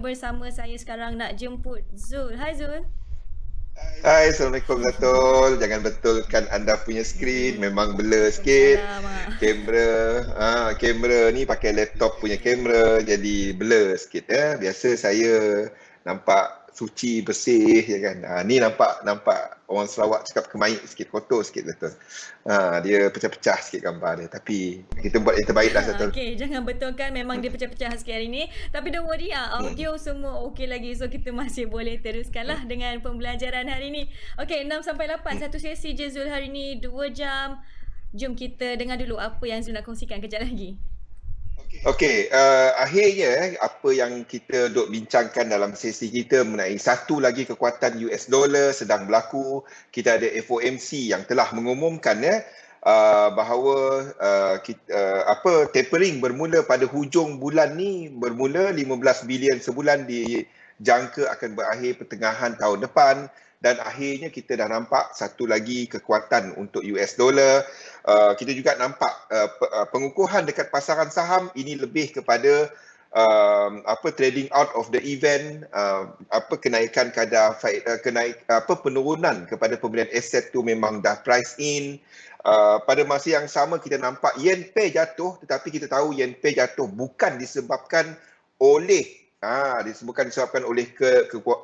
Bersama saya sekarang nak jemput Zul. Hai Zul. Hai, Assalamualaikum Zatul. Jangan betulkan anda punya skrin, memang blur sikit. Waalaikumsalam. Kamera ni pakai laptop punya kamera, jadi blur sikit ya. Biasa saya nampak suci, bersih ya kan. Ni nampak orang Sarawak cakap kemaik sikit, kotor sikit Zatul. Dia pecah-pecah sikit gambar dia. Tapi kita buat yang terbaik lah Zatul. Okey, jangan betulkan memang dia pecah-pecah sikit hari ni. Tapi don't worry audio semua okey lagi. So kita masih boleh teruskanlah dengan pembelajaran hari ni. Okey, 6 sampai 8 satu sesi je Zul hari ni 2 jam. Jom kita dengar dulu apa yang Zul nak kongsikan kejap lagi. Okey, akhirnya apa yang kita duk bincangkan dalam sesi kita mengenai satu lagi kekuatan US dollar sedang berlaku. Kita ada FOMC yang telah mengumumkan bahawa tapering bermula pada hujung bulan ni, bermula 15 bilion sebulan dijangka akan berakhir pertengahan tahun depan, dan akhirnya kita dah nampak satu lagi kekuatan untuk US dollar. Kita juga nampak pengukuhan dekat pasaran saham ini lebih kepada trading out of the event, kenaikan kadar penurunan kepada pembelian aset tu memang dah price in. Pada masa yang sama kita nampak yen pair jatuh, tetapi kita tahu yen pair jatuh bukan disebabkan oleh disebabkan oleh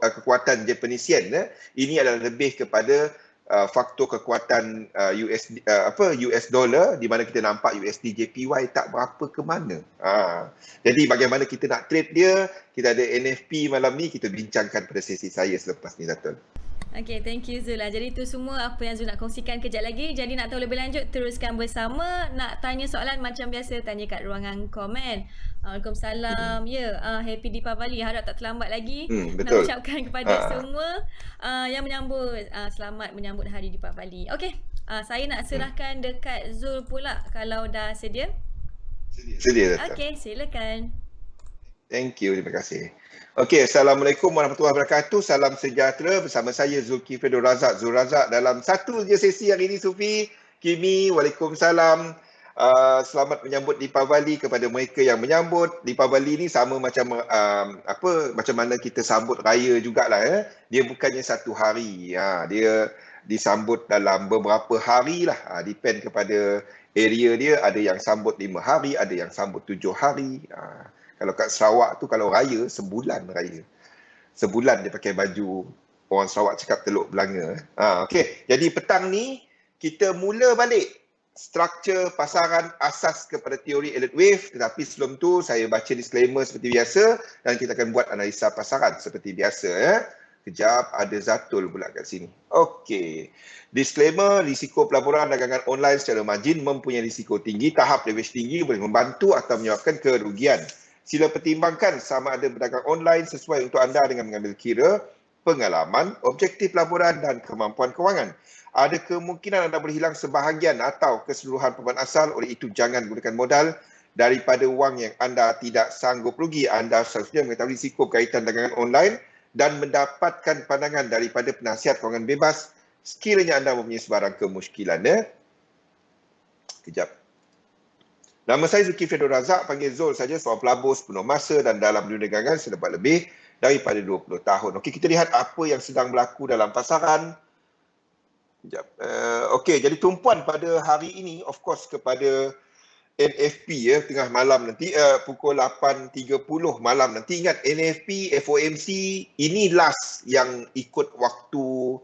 kekuatan Japanese yen. Ini adalah lebih kepada faktor kekuatan US dollar, di mana kita nampak USD JPY tak berapa ke mana. Jadi bagaimana kita nak trade dia, kita ada NFP malam ni, kita bincangkan pada sesi saya selepas ni Zatul. Okay, thank you Zul. Jadi itu semua apa yang Zul nak kongsikan kejap lagi. Jadi nak tahu lebih lanjut, teruskan bersama. Nak tanya soalan macam biasa, tanya kat ruangan komen. Waalaikumsalam. Happy Deepavali. Harap tak terlambat lagi. Nak Betul. ucapkan kepada semua yang menyambut, selamat menyambut Hari Deepavali. Okay, saya nak serahkan dekat Zul pula kalau dah sedia. Sedia Zatul. Okay, silakan. Thank you, terima kasih. Okey, Assalamualaikum warahmatullahi wabarakatuh. Salam sejahtera, bersama saya Zulkifli Fedor Razak, Zul Razak, dalam satu je sesi hari ini Sufi. Kimi, Waalaikumsalam. Selamat menyambut Deepavali kepada mereka yang menyambut. Deepavali ni sama macam macam mana kita sambut raya jugalah. Dia bukannya satu hari. Dia disambut dalam beberapa hari lah. Depend kepada area dia. Ada yang sambut 5 hari, ada yang sambut 7 hari. Kalau kat Sarawak tu, kalau raya, sebulan raya. Sebulan dia pakai baju, orang Sarawak cakap teluk belanga. Okey, jadi petang ni, kita mula balik struktur pasaran asas kepada teori Elliott Wave. Tetapi sebelum tu, saya baca disclaimer seperti biasa dan kita akan buat analisa pasaran seperti biasa. Kejap, ada Zatul pula kat sini. Okey. Disclaimer, risiko pelaburan dagangan online secara margin mempunyai risiko tinggi. Tahap leverage tinggi boleh membantu atau menyebabkan kerugian. Sila pertimbangkan sama ada berdagang online sesuai untuk anda dengan mengambil kira pengalaman, objektif pelaburan dan kemampuan kewangan. Ada kemungkinan anda boleh hilang sebahagian atau keseluruhan pembayaran asal, oleh itu jangan gunakan modal daripada wang yang anda tidak sanggup rugi. Anda seharusnya mengetahui risiko berkaitan dagangan online dan mendapatkan pandangan daripada penasihat kewangan bebas sekiranya anda mempunyai sebarang kemusykilan. Kejap. Nama saya Zulkifli Fedor Razak, panggil Zul saja, seorang pelabur sepenuh masa dan dalam dunia dagangan sedapat lebih daripada 20 tahun. Okey, kita lihat apa yang sedang berlaku dalam pasaran. Okey, jadi tumpuan pada hari ini of course kepada NFP tengah malam nanti, pukul 8.30 malam nanti. Ingat, NFP, FOMC ini last yang ikut waktu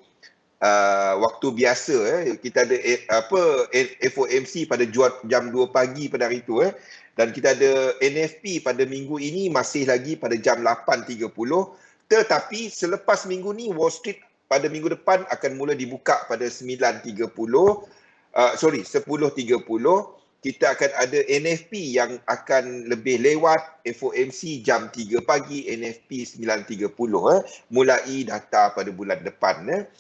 biasa. Kita ada FOMC pada jam 2 pagi pada hari itu, dan kita ada NFP pada minggu ini masih lagi pada jam 8.30. Tetapi selepas minggu ni, Wall Street pada minggu depan akan mula dibuka pada 10.30. Kita akan ada NFP yang akan lebih lewat, FOMC jam 3 pagi, NFP 9.30, mulai data pada bulan depan.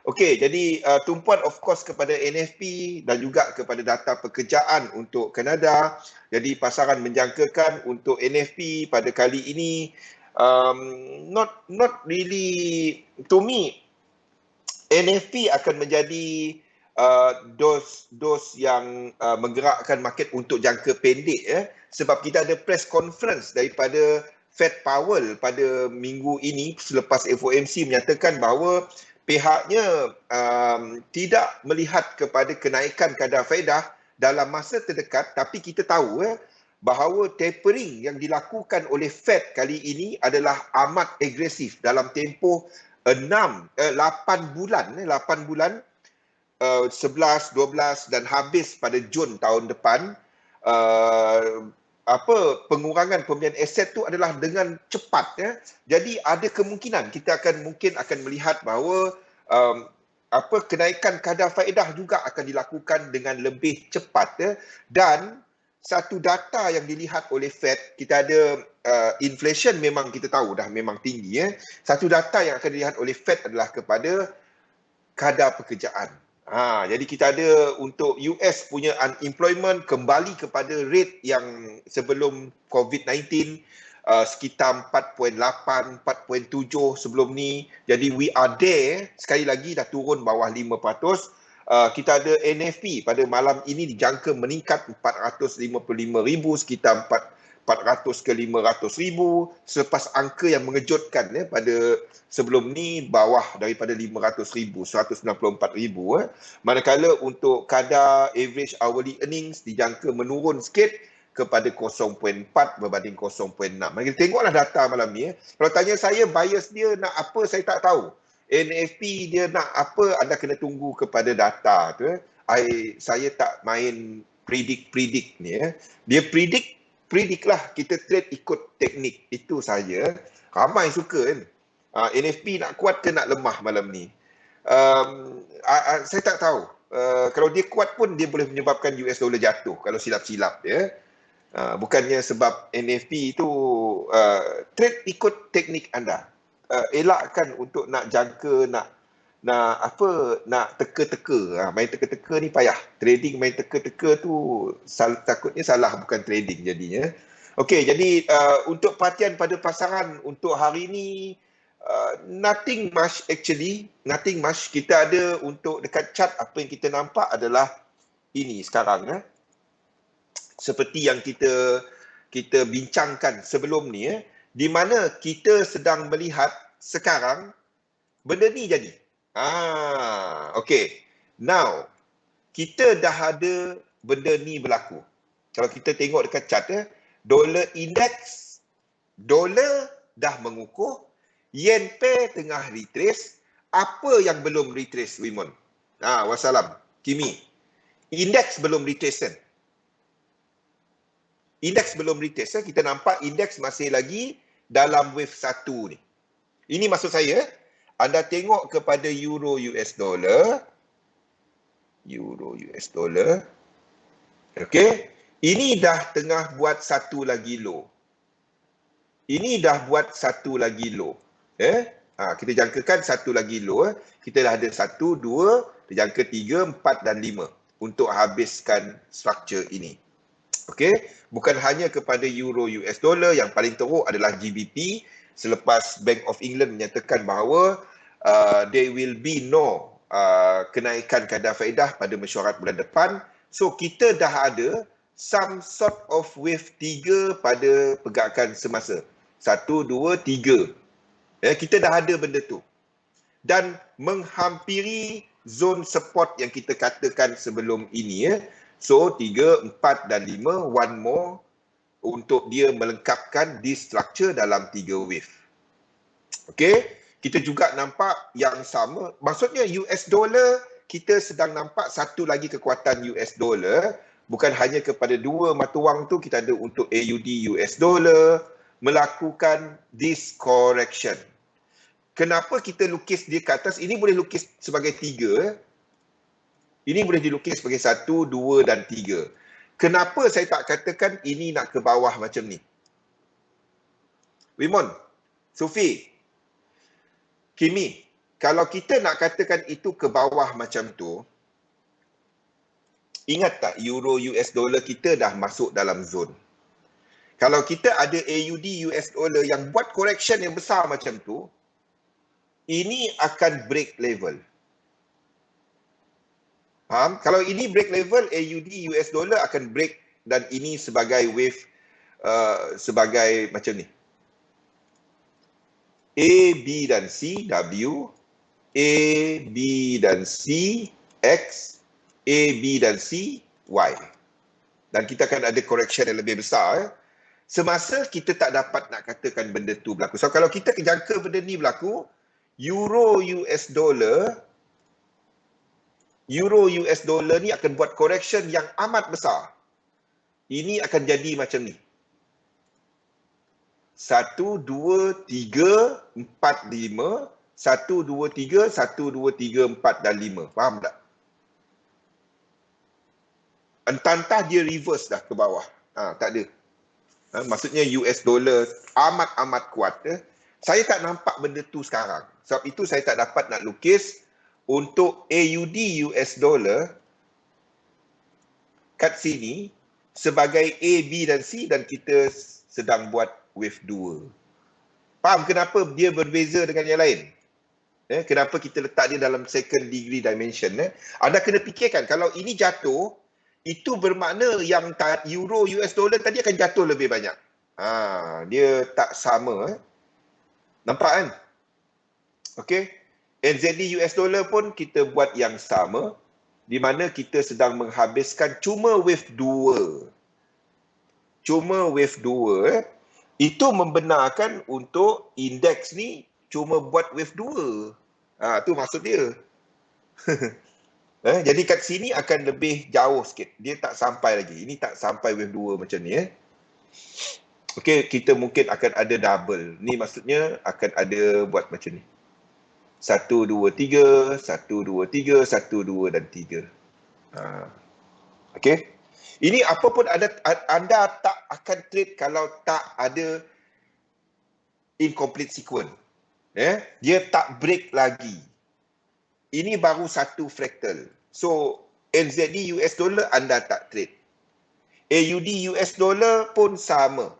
Okey, jadi tumpuan of course kepada NFP dan juga kepada data pekerjaan untuk Kanada. Jadi pasaran menjangkakan untuk NFP pada kali ini not really, to me NFP akan menjadi dos yang menggerakkan market untuk jangka pendek, sebab kita ada press conference daripada Fed Powell pada minggu ini selepas FOMC menyatakan bahawa pihaknya tidak melihat kepada kenaikan kadar faedah dalam masa terdekat, tapi kita tahu bahawa tapering yang dilakukan oleh Fed kali ini adalah amat agresif dalam tempoh 8 bulan, 11, 12 dan habis pada Jun tahun depan. Pengurangan pembelian aset tu adalah dengan cepat Jadi ada kemungkinan kita mungkin akan melihat bahawa kenaikan kadar faedah juga akan dilakukan dengan lebih cepat Dan satu data yang dilihat oleh Fed, kita ada inflation memang kita tahu dah memang tinggi Satu data yang akan dilihat oleh Fed adalah kepada kadar pekerjaan. Jadi kita ada untuk US punya unemployment kembali kepada rate yang sebelum COVID-19 sekitar 4.8, 4.7 sebelum ni. Jadi we are there, sekali lagi dah turun bawah 5%. Kita ada NFP pada malam ini dijangka meningkat 455,000 sekitar 400 ke 500,000 selepas angka yang mengejutkan pada sebelum ni bawah daripada 500,000, 194,000 manakala untuk kadar average hourly earnings dijangka menurun sikit kepada 0.4 berbanding 0.6. Kita tengoklah data malam ni Kalau tanya saya bias dia nak apa, saya tak tahu. NFP dia nak apa, anda kena tunggu kepada data tu Saya tak main predict ni Dia predict lah, kita trade ikut teknik, itu saja. Ramai suka NFP nak kuat ke nak lemah malam ni. Saya tak tahu. Kalau dia kuat pun dia boleh menyebabkan US dollar jatuh kalau silap-silap bukannya sebab NFP itu trade ikut teknik anda. Elakkan untuk nak jangka, nak teka-teka. Main teka-teka ni payah. Trading main teka-teka tu takutnya salah, bukan trading jadinya. Okey, jadi untuk perhatian pada pasaran untuk hari ni nothing much actually, nothing much. Kita ada untuk dekat chart, apa yang kita nampak adalah ini sekarang seperti yang kita bincangkan sebelum ni di mana kita sedang melihat sekarang benda ni jadi. Okay. Now, kita dah ada benda ni berlaku. Kalau kita tengok dekat chart dollar index, dollar dah mengukuh, yen pair tengah retrace. Apa yang belum retrace, Wimon? Wassalam. Kimi. Index belum retrace Index belum retrace Kita nampak index masih lagi dalam wave 1 ni. Ini maksud saya, anda tengok kepada euro US dollar. Okey. Ini dah tengah buat satu lagi low. Kita jangkakan satu lagi low. Kita dah ada 1, 2, dijangka 3, 4 dan 5 untuk habiskan structure ini. Okey, bukan hanya kepada euro US dollar, yang paling teruk adalah GBP selepas Bank of England menyatakan bahawa there will be no kenaikan kadar faedah pada mesyuarat bulan depan. So kita dah ada some sort of wave 3 pada pergerakan semasa. 1, 2, 3. Kita dah ada benda tu. Dan menghampiri zone support yang kita katakan sebelum ini. So 3, 4 dan 5, one more untuk dia melengkapkan this structure dalam 3 wave. Okey. Kita juga nampak yang sama. Maksudnya US dollar, kita sedang nampak satu lagi kekuatan US dollar. Bukan hanya kepada dua mata wang tu, kita ada untuk AUD US dollar melakukan this correction. Kenapa kita lukis dia ke atas? Ini boleh lukis sebagai 3. Ini boleh dilukis sebagai 1, 2 dan 3. Kenapa saya tak katakan ini nak ke bawah macam ni? Wimon, Sufi, Kimi, kalau kita nak katakan itu ke bawah macam tu, ingat tak euro US dollar kita dah masuk dalam zone. Kalau kita ada AUD US dollar yang buat correction yang besar macam tu, ini akan break level. Faham? Kalau ini break level, AUD US dollar akan break dan ini sebagai wave, sebagai macam ni. A, B dan C, W, A, B dan C, X, A, B dan C, Y. Dan kita akan ada correction yang lebih besar. Semasa kita tak dapat nak katakan benda tu berlaku. So kalau kita jangka benda ni berlaku, Euro US dollar ni akan buat correction yang amat besar. Ini akan jadi macam ni. 1, 2, 3, 4, 5, 1, 2, 3, 1, 2, 3, 4 dan 5. Faham tak? Entah-entah dia reverse dah ke bawah. Tak ada. Maksudnya US dollar amat-amat kuat. Saya tak nampak benda tu sekarang. Sebab itu saya tak dapat nak lukis untuk AUD US dollar kat sini sebagai A, B dan C dan kita sedang buat wave 2. Faham kenapa dia berbeza dengan yang lain? Kenapa kita letak dia dalam second degree dimension? Anda kena fikirkan kalau ini jatuh, itu bermakna yang euro US dollar tadi akan jatuh lebih banyak. Dia tak sama. Nampak kan? Okey. NZD US dollar pun kita buat yang sama, di mana kita sedang menghabiskan cuma wave 2. Cuma wave 2 itu membenarkan untuk indeks ni cuma buat wave 2. Tu maksud dia. Jadi kat sini akan lebih jauh sikit. Dia tak sampai lagi. Ini tak sampai wave 2 macam ni. Okey, kita mungkin akan ada double. Ni maksudnya akan ada buat macam ni. 1, 2, 3, 1, 2, 3, 1, 2 dan 3. Okey. Ini apa pun anda tak akan trade kalau tak ada incomplete sequence. Dia tak break lagi. Ini baru satu fractal. So, NZD US dollar anda tak trade. AUD US dollar pun sama.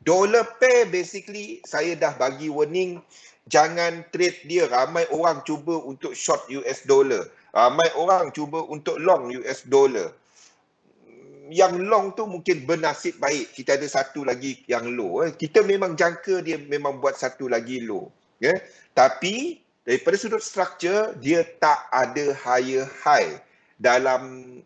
Dollar pair basically saya dah bagi warning jangan trade dia. Ramai orang cuba untuk short US dollar. Ramai orang cuba untuk long US dollar. Yang long tu mungkin bernasib baik. Kita ada satu lagi yang low. Kita memang jangka dia memang buat satu lagi low. Tapi daripada sudut structure, dia tak ada higher high dalam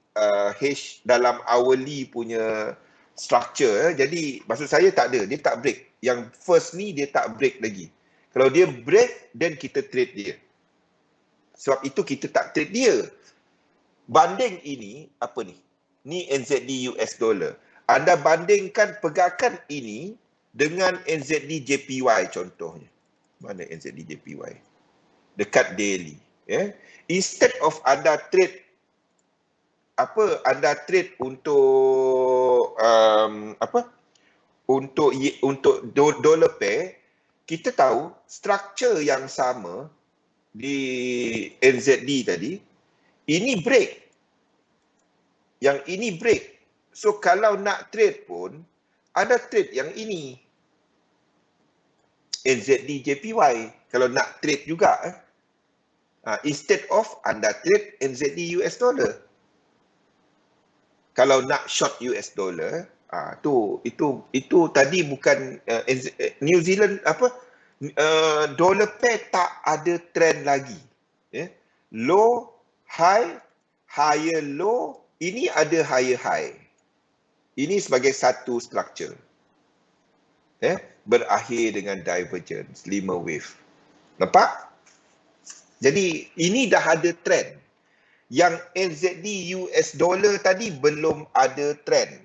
dalam hourly punya structure. Jadi maksud saya tak ada, dia tak break. Yang first ni dia tak break lagi. Kalau dia break, then kita trade dia. Sebab itu kita tak trade dia. Banding ini, apa ni? Ni NZD US dollar. Anda bandingkan pergerakan ini dengan NZD JPY contohnya. Mana NZD JPY? Dekat daily. Instead of anda trade untuk untuk dollar pair, kita tahu structure yang sama di NZD tadi, ini break. Yang ini break. So kalau nak trade pun, anda trade yang ini. NZD JPY. Kalau nak trade juga. Instead of anda trade NZD US dollar. Kalau nak short US dollar, itu tadi bukan New Zealand dollar pair tak ada trend lagi. Low, high, higher low, ini ada higher high. Ini sebagai satu structure. Berakhir dengan divergence, 5 wave. Nampak? Jadi ini dah ada trend. Yang NZD US dollar tadi belum ada trend.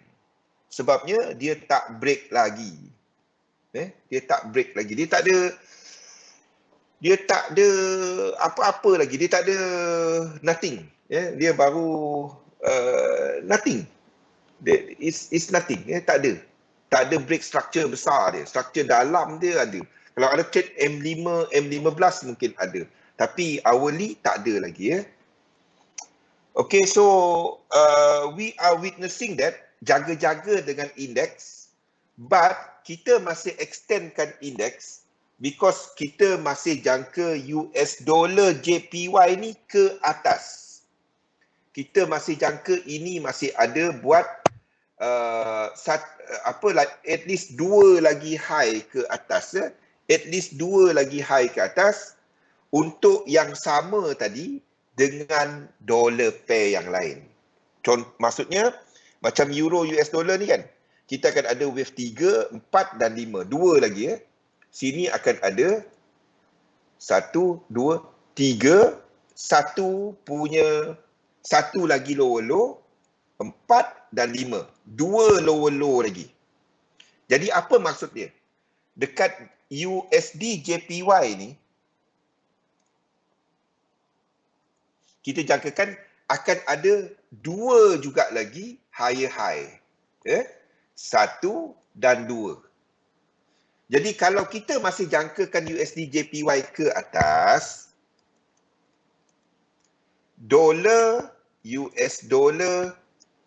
Sebabnya dia tak break lagi. Dia tak break lagi. Dia tak ada apa-apa lagi. Dia tak ada nothing. Dia baru nothing. It's nothing. Tak ada. Tak ada break structure besar dia. Structure dalam dia ada. Kalau ada trade M5, M15 mungkin ada. Tapi hourly tak ada lagi. Okay, so we are witnessing that jaga-jaga dengan indeks, but kita masih extendkan indeks because kita masih jangka US dollar JPY ni ke atas. Kita masih jangka ini masih ada buat at least 2 lagi high ke atas. at least 2 lagi high ke atas untuk yang sama tadi dengan dollar pair yang lain. Maksudnya macam euro US dollar ni kan, kita akan ada wave 3, 4 dan 5. 2 lagi Sini akan ada 1, 2, 3, 1 lagi lower low, 4 dan 5. 2 lower low lagi. Jadi apa maksud dia? Dekat USD JPY ni, kita jangkakan akan ada 2 juga lagi higher high. 1 dan 2. Jadi kalau kita masih jangkakan USD JPY ke atas, dolar US dollar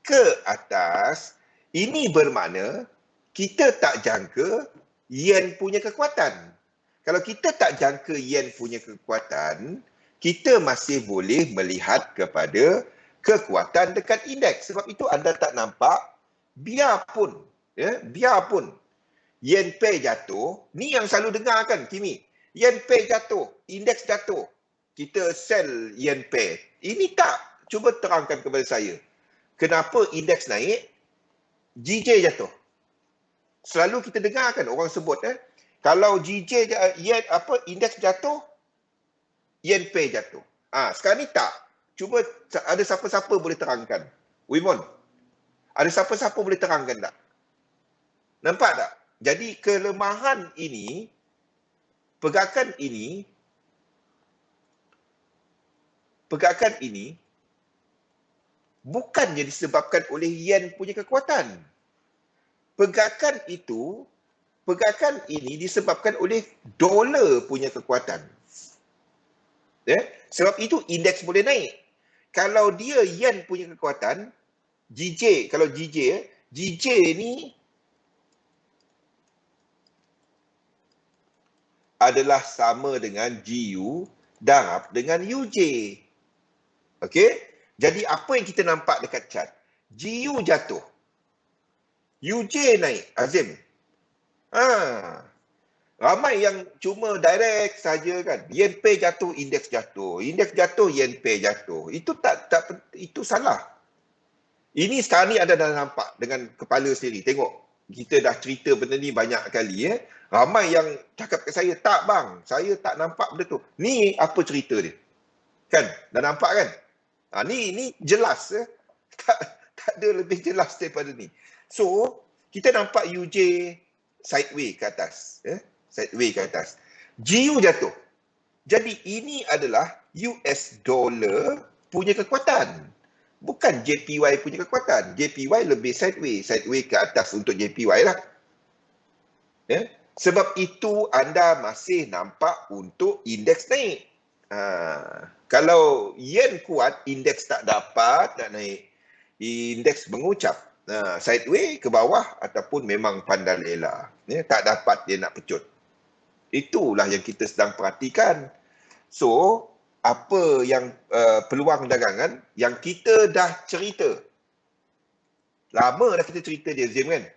ke atas, ini bermakna kita tak jangka yen punya kekuatan. Kalau kita tak jangka yen punya kekuatan, kita masih boleh melihat kepada kekuatan dekat indeks. Sebab itu anda tak nampak, biarpun yen pair jatuh, ni yang selalu dengar kan Kimi, yen pair jatuh, indeks jatuh, kita sell yen pair. Ini tak, cuba terangkan kepada saya, kenapa indeks naik, GJ jatuh. Selalu kita dengar kan orang sebut kalau GJ yen indeks jatuh, yen pair jatuh. Sekarang ni tak. Cuba ada siapa-siapa boleh terangkan. Wimon, ada siapa-siapa boleh terangkan tak? Nampak tak? Jadi kelemahan ini, pergerakan ini bukannya disebabkan oleh yen punya kekuatan. Pergerakan ini disebabkan oleh dolar punya kekuatan. Sebab itu indeks boleh naik. Kalau dia yen punya kekuatan, GJ ni adalah sama dengan GU darab dengan UJ. Okey? Jadi apa yang kita nampak dekat chart? GU jatuh, UJ naik, Azim. Ramai yang cuma direct saja kan. Yen pair jatuh, indeks jatuh. Indeks jatuh, yen pair jatuh. Itu itu salah. Ini sekarang ni anda dah nampak dengan kepala sendiri. Tengok, kita dah cerita benda ni banyak kali. Ramai yang cakap ke saya, tak bang, saya tak nampak benda tu. Ni apa cerita dia? Kan? Dah nampak kan? Ni jelas. Tak ada lebih jelas daripada ni. So, kita nampak UJ sideways ke atas. Sideways ke atas. GU jatuh. Jadi ini adalah US dollar punya kekuatan. Bukan JPY punya kekuatan. JPY lebih sideways. Sideways ke atas untuk JPY lah. Sebab itu anda masih nampak untuk indeks naik. Kalau yen kuat, indeks tak dapat nak naik. Indeks mengucap. Sideways ke bawah ataupun memang pandang lela. Tak dapat dia nak pecut. Itulah yang kita sedang perhatikan. So, apa yang peluang dagangan yang kita dah cerita. Lama dah kita cerita dia, Zim kan?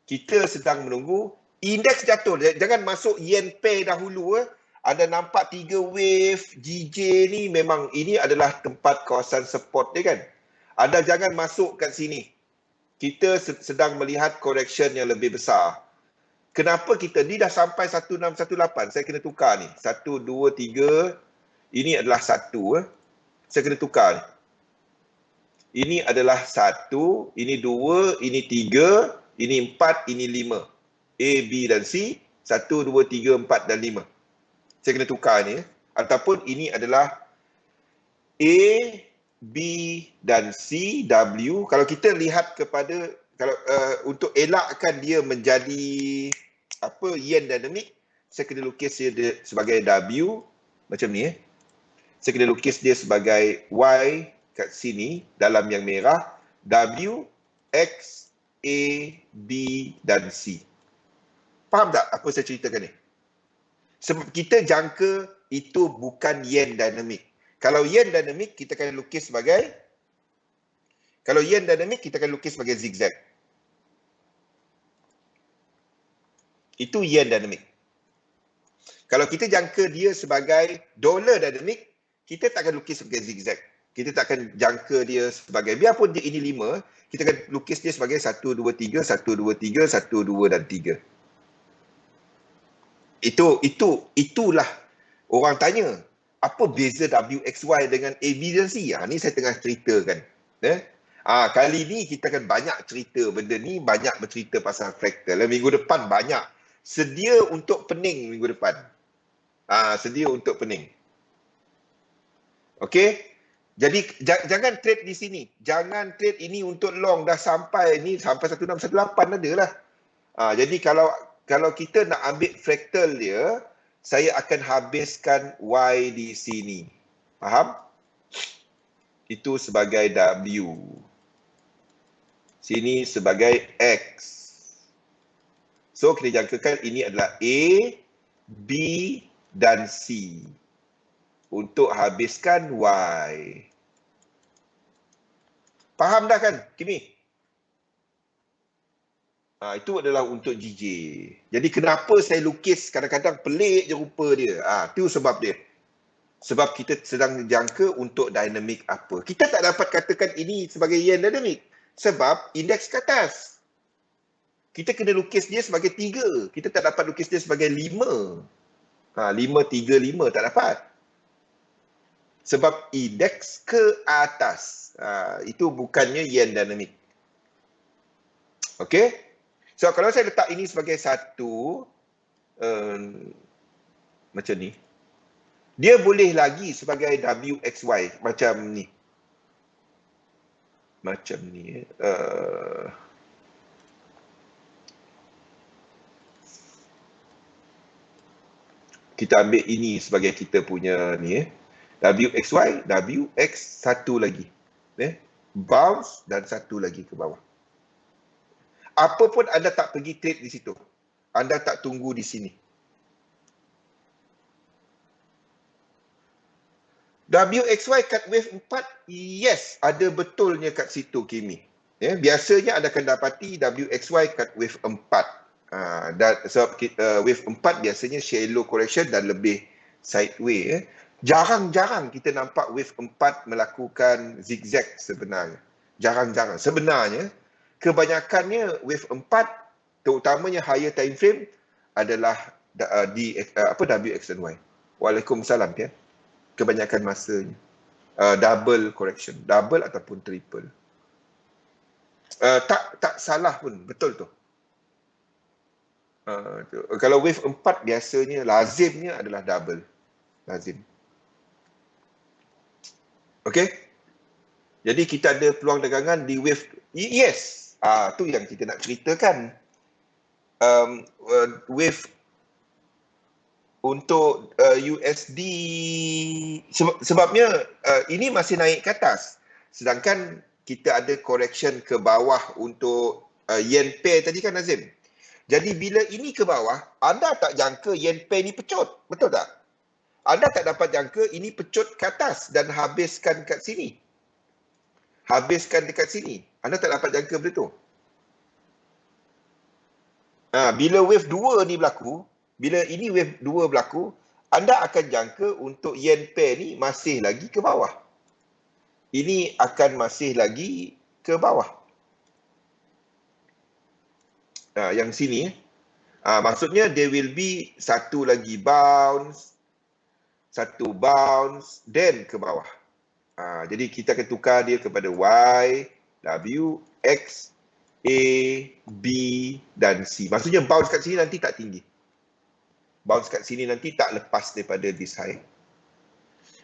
Kita sedang menunggu indeks jatuh. Jangan masuk yen pair dahulu. Anda nampak 3 wave GJ ni memang ini adalah tempat kawasan support dia kan? Anda jangan masuk kat sini. Kita sedang melihat correction yang lebih besar. Kenapa kita ni dah sampai 1618? Saya kena tukar ni. 1, 2, 3. Ini adalah 1. Saya kena tukar ni. Ini adalah 1, ini 2, ini 3, ini 4, ini 5. A, B dan C. 1, 2, 3, 4 dan 5. Saya kena tukar ni. Ataupun ini adalah A, B dan C, W. Kalau kita lihat kepada, kalau untuk elakkan dia menjadi yen dynamic, saya kena lukis dia sebagai W macam ni. Saya kena lukis dia sebagai Y kat sini dalam yang merah, W, X, A, B dan C. Faham tak apa saya ceritakan ni? Sebab kita jangka itu bukan yen dynamic. Kalau yen dynamic kita akan lukis sebagai zigzag. Itu yen dynamic. Kalau kita jangka dia sebagai dollar dynamic, kita tak akan lukis sebagai zigzag. Kita tak akan jangka dia sebagai, biarpun dia ini 5, kita akan lukis dia sebagai 1, 2, 3, 1, 2, 3, 1, 2 dan 3. Itulah orang tanya, apa beza WXY dengan evidensi? Ni saya tengah ceritakan. Kali ni kita akan banyak cerita benda ni, banyak bercerita pasal fractal. Minggu depan banyak. Sedia untuk pening minggu depan. Sedia untuk pening. Okey? Jadi jangan trade di sini. Jangan trade ini untuk long, dah sampai ni, sampai 1618 adalah. Jadi kalau kita nak ambil fractal dia, saya akan habiskan Y di sini. Faham? Itu sebagai W. Sini sebagai X. So, kita jangkakan ini adalah A, B dan C. Untuk habiskan Y. Faham dah kan, Kimi? Itu adalah untuk GJ. Jadi kenapa saya lukis kadang-kadang pelik je rupa dia. Itu sebab dia. Sebab kita sedang jangka untuk dinamik apa. Kita tak dapat katakan ini sebagai yen dynamic. Sebab indeks ke atas. Kita kena lukis dia sebagai 3. Kita tak dapat lukis dia sebagai 5. 5, 3, 5 tak dapat. Sebab indeks ke atas. Itu bukannya yen dynamic. Okey? So, kalau saya letak ini sebagai 1, macam ni. Dia boleh lagi sebagai WXY, macam ni. Macam ni. Kita ambil ini sebagai kita punya ni. WXY, WX, satu lagi. Bounce dan satu lagi ke bawah. Apa pun anda tak pergi trade di situ. Anda tak tunggu di sini. WXY cut wave 4, yes, ada betulnya kat situ, Kimi. Biasanya anda akan dapati WXY cut wave 4. Sebab wave 4 biasanya shallow correction dan lebih sideways. Jarang-jarang kita nampak wave 4 melakukan zigzag sebenarnya. Jarang-jarang. Sebenarnya, kebanyakannya wave 4, terutamanya higher time frame adalah WXY. Waalaikumsalam, ya. Kebanyakan masanya. Double correction. Double ataupun triple. Tak salah pun. Betul tu. Kalau wave 4 biasanya, lazimnya adalah double. Lazim. Okey? Jadi kita ada peluang dagangan di wave. Yes. Tu yang kita nak ceritakan. Wave untuk USD sebabnya ini masih naik ke atas. Sedangkan kita ada correction ke bawah untuk yen pair tadi kan, Nazim. Jadi bila ini ke bawah, anda tak jangka yen pair ni pecut. Betul tak? Anda tak dapat jangka ini pecut ke atas dan habiskan kat sini. Habiskan dekat sini. Anda tak dapat jangka benda tu. Bila wave 2 ni berlaku, bila ini wave 2 berlaku, anda akan jangka untuk yen pair ni masih lagi ke bawah. Ini akan masih lagi ke bawah. Yang sini. Maksudnya there will be satu lagi bounce, satu bounce, then ke bawah. Jadi kita akan tukar dia kepada Y, W, X, A, B dan C. Maksudnya bounce kat sini nanti tak tinggi. Bounce kat sini nanti tak lepas daripada this high.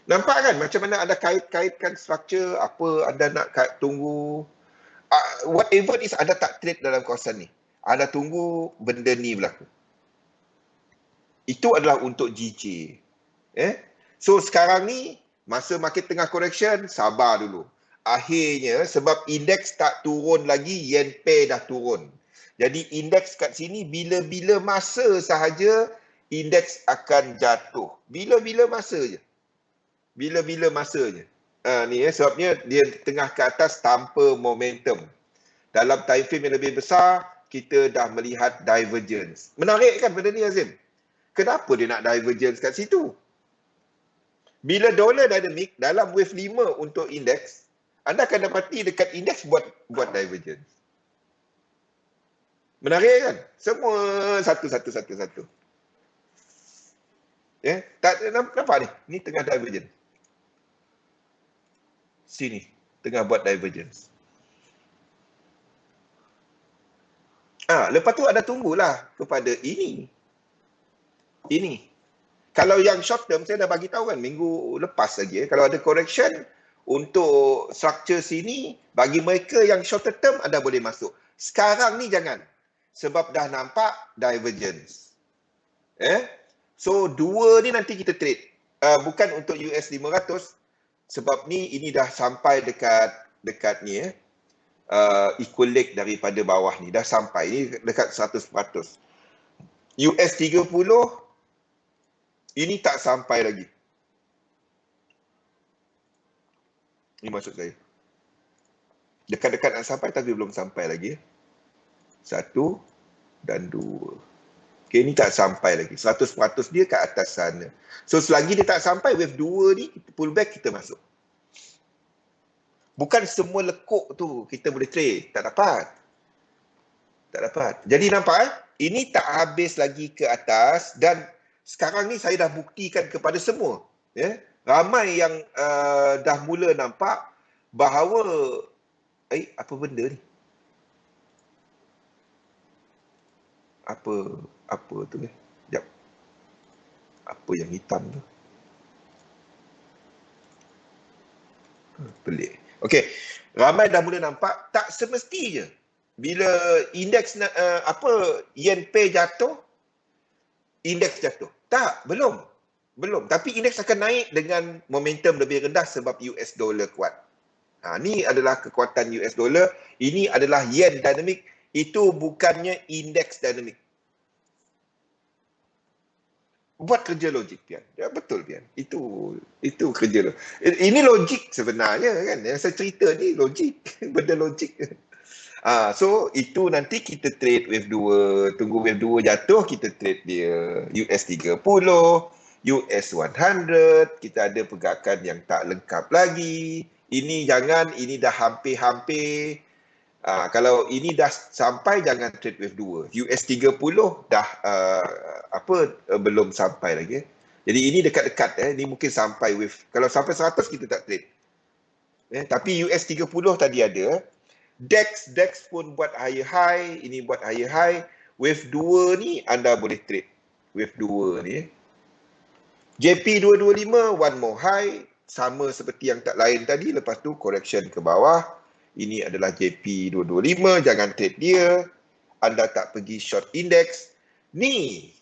Nampak kan macam mana anda kait-kaitkan structure, apa anda nak tunggu. Whatever is anda tak trade dalam kawasan ni. Anda tunggu benda ni berlaku. Itu adalah untuk GJ. So sekarang ni, masa market tengah correction, sabar dulu. Akhirnya sebab indeks tak turun lagi, yen pair dah turun. Jadi indeks kat sini bila-bila masa sahaja indeks akan jatuh. Bila-bila masa je. Bila-bila masa je. Ni sebabnya dia tengah ke atas tanpa momentum. Dalam time frame yang lebih besar, kita dah melihat divergence. Menarik kan benda ni, Azim? Kenapa dia nak divergence kat situ? Bila dolar dynamic dalam wave 5 untuk indeks, anda akan dapati dekat indeks buat divergence. Menarik kan? Semua satu. Ya, tak nampak ni. Ni tengah divergence. Sini tengah buat divergence. Lepas tu ada tunggulah kepada ini. Kalau yang short term saya dah bagi tahu kan minggu lepas lagi kalau ada correction untuk structure sini, bagi mereka yang short term anda boleh masuk. Sekarang ni jangan. Sebab dah nampak divergence. So dua ni nanti kita trade. Bukan untuk US 500 sebab ini dah sampai dekat ni equal leg daripada bawah ni dah sampai ni dekat 100%. US 30 ini tak sampai lagi. Ini maksud saya. Dekat-dekat nak sampai tapi belum sampai lagi. 1 dan 2. Okey, ni tak sampai lagi. 100% dia kat atas sana. So selagi dia tak sampai wave 2 ni, pullback kita masuk. Bukan semua lekuk tu kita boleh trade. Tak dapat. Jadi nampak ini tak habis lagi ke atas dan sekarang ni saya dah buktikan kepada semua. Ramai yang dah mula nampak bahawa apa benda ni? Apa tu ni? Sekejap. Apa yang hitam tu? Pelik. Okey, ramai dah mula nampak tak semestinya bila indeks yen pay jatuh, indeks jatuh. Tak, belum. Tapi indeks akan naik dengan momentum lebih rendah sebab US dollar kuat. Ni adalah kekuatan US dollar, ini adalah yen dynamic, itu bukannya indeks dynamic. Buat kerja logik, Pian. Ya, betul, Pian. Itu kerja lo. Ini logik sebenarnya kan. Yang saya cerita ni logik. Benda logik. So, itu nanti kita trade wave 2. Tunggu wave 2 jatuh, kita trade dia US 30, US 100. Kita ada pergerakan yang tak lengkap lagi. Ini jangan, ini dah hampir-hampir. Kalau ini dah sampai, jangan trade wave 2. US 30 dah belum sampai lagi. Jadi ini dekat-dekat. Ini mungkin sampai wave. Kalau sampai 100 kita tak trade. Tapi US 30 tadi ada. DAX pun buat higher high. Ini buat higher high. Wave 2 ni anda boleh trade. Wave 2 ni. JP 225 one more high. Sama seperti yang tak lain tadi. Lepas tu correction ke bawah. Ini adalah JP 225, jangan trade dia. Anda tak pergi short index. Ni,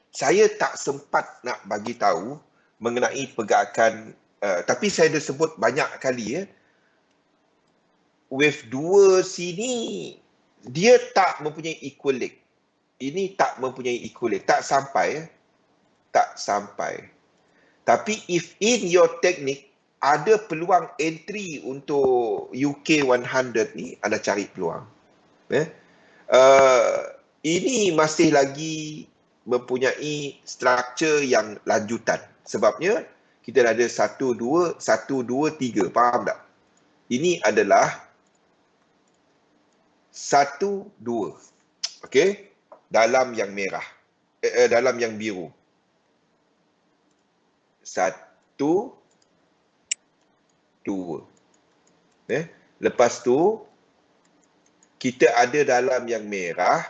saya tak sempat nak bagi tahu mengenai pergerakan, tapi saya dah sebut banyak kali. Wave 2 sini, dia tak mempunyai equal leg. Ini tak mempunyai equal leg. Tak sampai. Tak sampai. Tapi if in your technique, ada peluang entry untuk UK 100 ni, anda cari peluang. Ini masih lagi mempunyai struktur yang lanjutan. Sebabnya, kita ada 1, 2, 3. Faham tak? Ini adalah 1, 2. Okey? Dalam yang merah. Dalam yang biru. 1, 2. Lepas tu kita ada dalam yang merah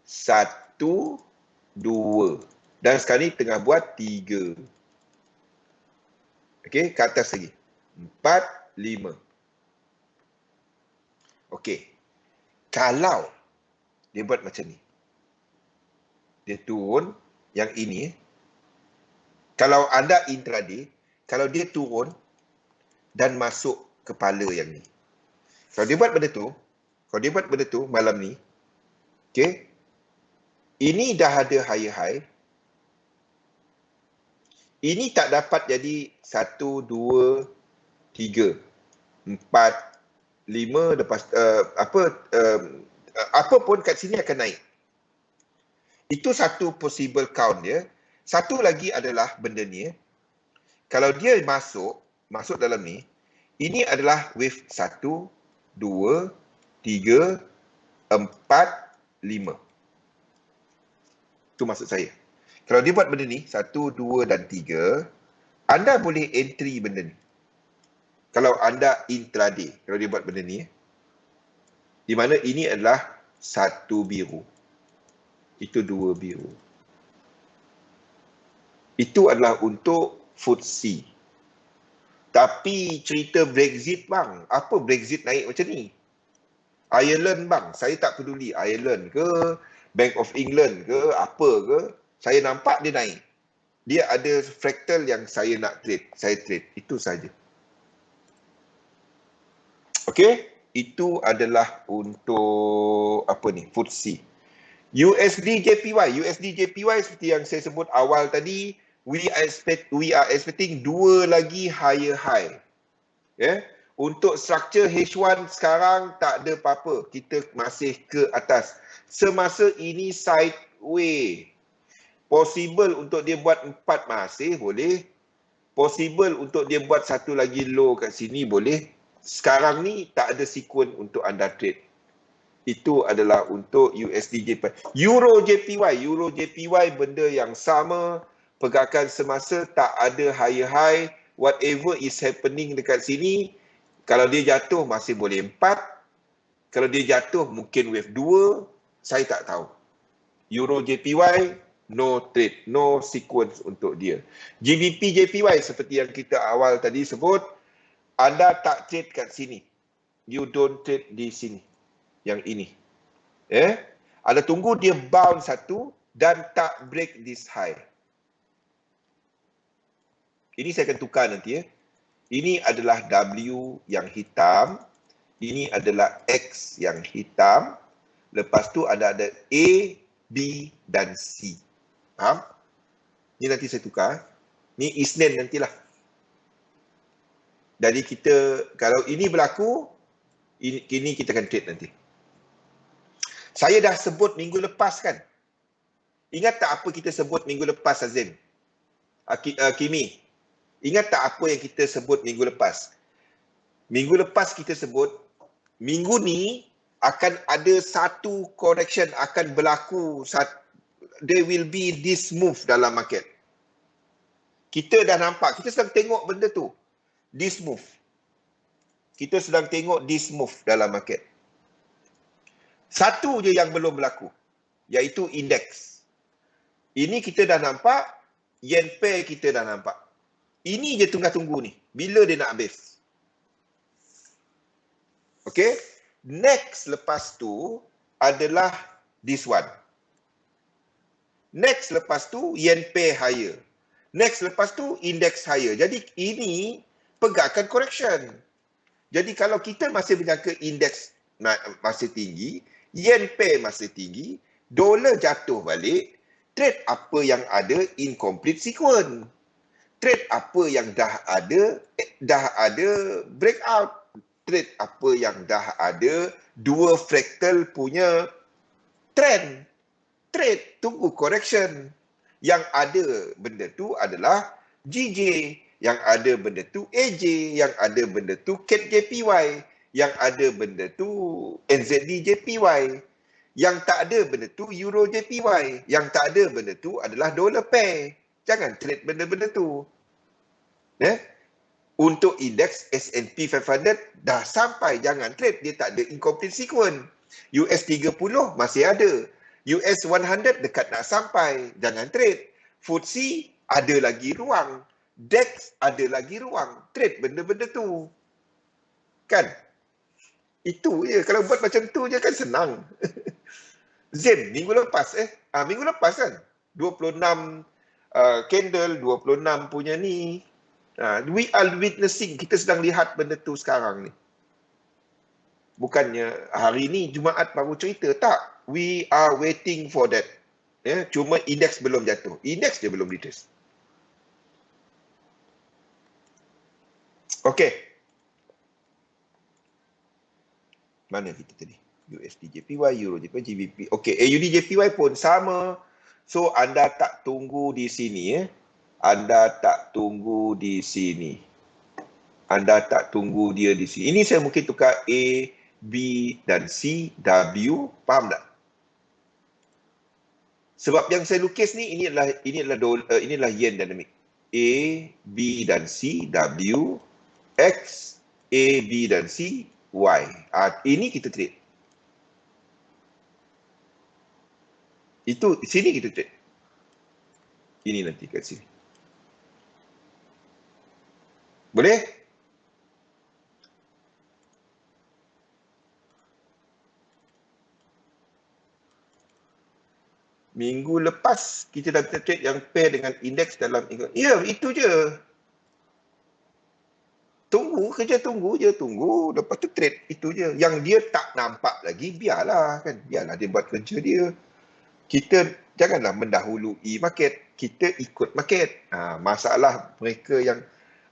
1, 2 dan sekarang ni tengah buat 3. Okey, ke atas lagi 4, 5. Okey, kalau dia buat macam ni, dia turun yang ini. Kalau anda intraday, kalau dia turun dan masuk kepala yang ni. Kalau dia buat benda tu, malam ni, okay, ini dah ada higher high. Ini tak dapat jadi 1, 2, 3, 4, 5, lepas apa pun kat sini akan naik. Itu satu possible count dia. Satu lagi adalah benda ni. Kalau dia masuk dalam ni, ini adalah wave 1, 2, 3, 4, 5. Itu maksud saya. Kalau dia buat benda ni, 1, 2 dan 3, anda boleh entry benda ni. Kalau anda intraday, kalau dia buat benda ni, di mana ini adalah 1 biru. Itu 2 biru. Itu adalah untuk FTSE. Tapi cerita Brexit bang, apa Brexit naik macam ni? Ireland bang, saya tak peduli Ireland ke, Bank of England ke, apa ke, saya nampak dia naik. Dia ada fractal yang saya nak trade, saya trade, itu saja. Okey, itu adalah untuk apa ni, FTSE. USD JPY seperti yang saya sebut awal tadi, we are expecting dua lagi higher high. Yeah? Untuk structure H1 sekarang tak ada apa-apa, kita masih ke atas. Semasa ini sideway. Possible untuk dia buat 4 masih boleh. Possible untuk dia buat satu lagi low kat sini boleh. Sekarang ni tak ada sequence untuk anda trade. Itu adalah untuk USD JPY. Euro JPY benda yang sama. Pergerakan semasa tak ada higher high. Whatever is happening dekat sini, kalau dia jatuh masih boleh 4. Kalau dia jatuh mungkin wave 2. Saya tak tahu. Euro JPY, no trade, no sequence untuk dia. GBP JPY seperti yang kita awal tadi sebut, anda tak trade kat sini. You don't trade di sini. Yang ini. Anda tunggu dia bounce satu dan tak break this high. Ini saya akan tukar nanti. Ini adalah W yang hitam. Ini adalah X yang hitam. Lepas tu ada A, B dan C. Faham? Ini nanti saya tukar. Ini Isnin nantilah. Jadi kita, kalau ini berlaku, ini kita akan trade nanti. Saya dah sebut minggu lepas kan? Ingat tak apa kita sebut minggu lepas, Azim? Kimi, ingat tak apa yang kita sebut minggu lepas? Minggu lepas kita sebut, minggu ni akan ada satu correction akan berlaku. There will be this move dalam market. Kita dah nampak, kita sedang tengok benda tu. This move. Kita sedang tengok this move dalam market. Satu je yang belum berlaku, iaitu indeks. Ini kita dah nampak, yen pair kita dah nampak. Ini je tunggu-tunggu ni. Bila dia nak habis? Okay? Next lepas tu adalah this one. Next lepas tu yen pair higher. Next lepas tu index higher. Jadi ini pergerakan correction. Jadi kalau kita masih menjangka indeks masih tinggi, yen pair masih tinggi, dolar jatuh balik, trade apa yang ada incomplete sequence. Trade apa yang dah ada breakout. Trade apa yang dah ada dua fractal punya trend. Trade, tunggu correction. Yang ada benda tu adalah GJ, yang ada benda tu AJ, yang ada benda tu CAD JPY, yang ada benda tu NZD JPY, yang tak ada benda tu Euro JPY, yang tak ada benda tu adalah dollar pair. Jangan trade benda-benda tu. Untuk indeks S&P 500 dah sampai, jangan trade, dia tak ada incomplete sequence. US 30 masih ada. US 100 dekat nak sampai, jangan trade. FTSE ada lagi ruang. DAX ada lagi ruang. Trade benda-benda tu. Kan? Itu je. Kalau buat macam tu je kan senang. Zen, minggu lepas minggu lepas kan? 26 candle, 26 punya ni. We are witnessing, kita sedang lihat benda tu sekarang ni. Bukannya hari ni Jumaat baru cerita, tak. We are waiting for that. Cuma indeks belum jatuh. Indeks dia belum ditrace. Okey. Mana kita tadi? USD JPY, Euro JPY, GBP. Okey, AUD JPY pun sama. So anda tak tunggu di sini Anda tak tunggu di sini. Anda tak tunggu dia di sini. Ini saya mungkin tukar A, B dan C, W. Faham tak? Sebab yang saya lukis ni inilah yen dynamic. A, B dan C, W, X, A, B dan C, Y. Ini kita trade. Itu sini kita trade. Ini nanti kat sini. Boleh? Minggu lepas kita dah trade yang pair dengan indeks dalam ya, itu je. Tunggu je. Lepas tu trade. Itu je. Yang dia tak nampak lagi, biarlah kan. Biarlah dia buat kerja dia. Kita janganlah mendahului market. Kita ikut market. Masalah mereka yang...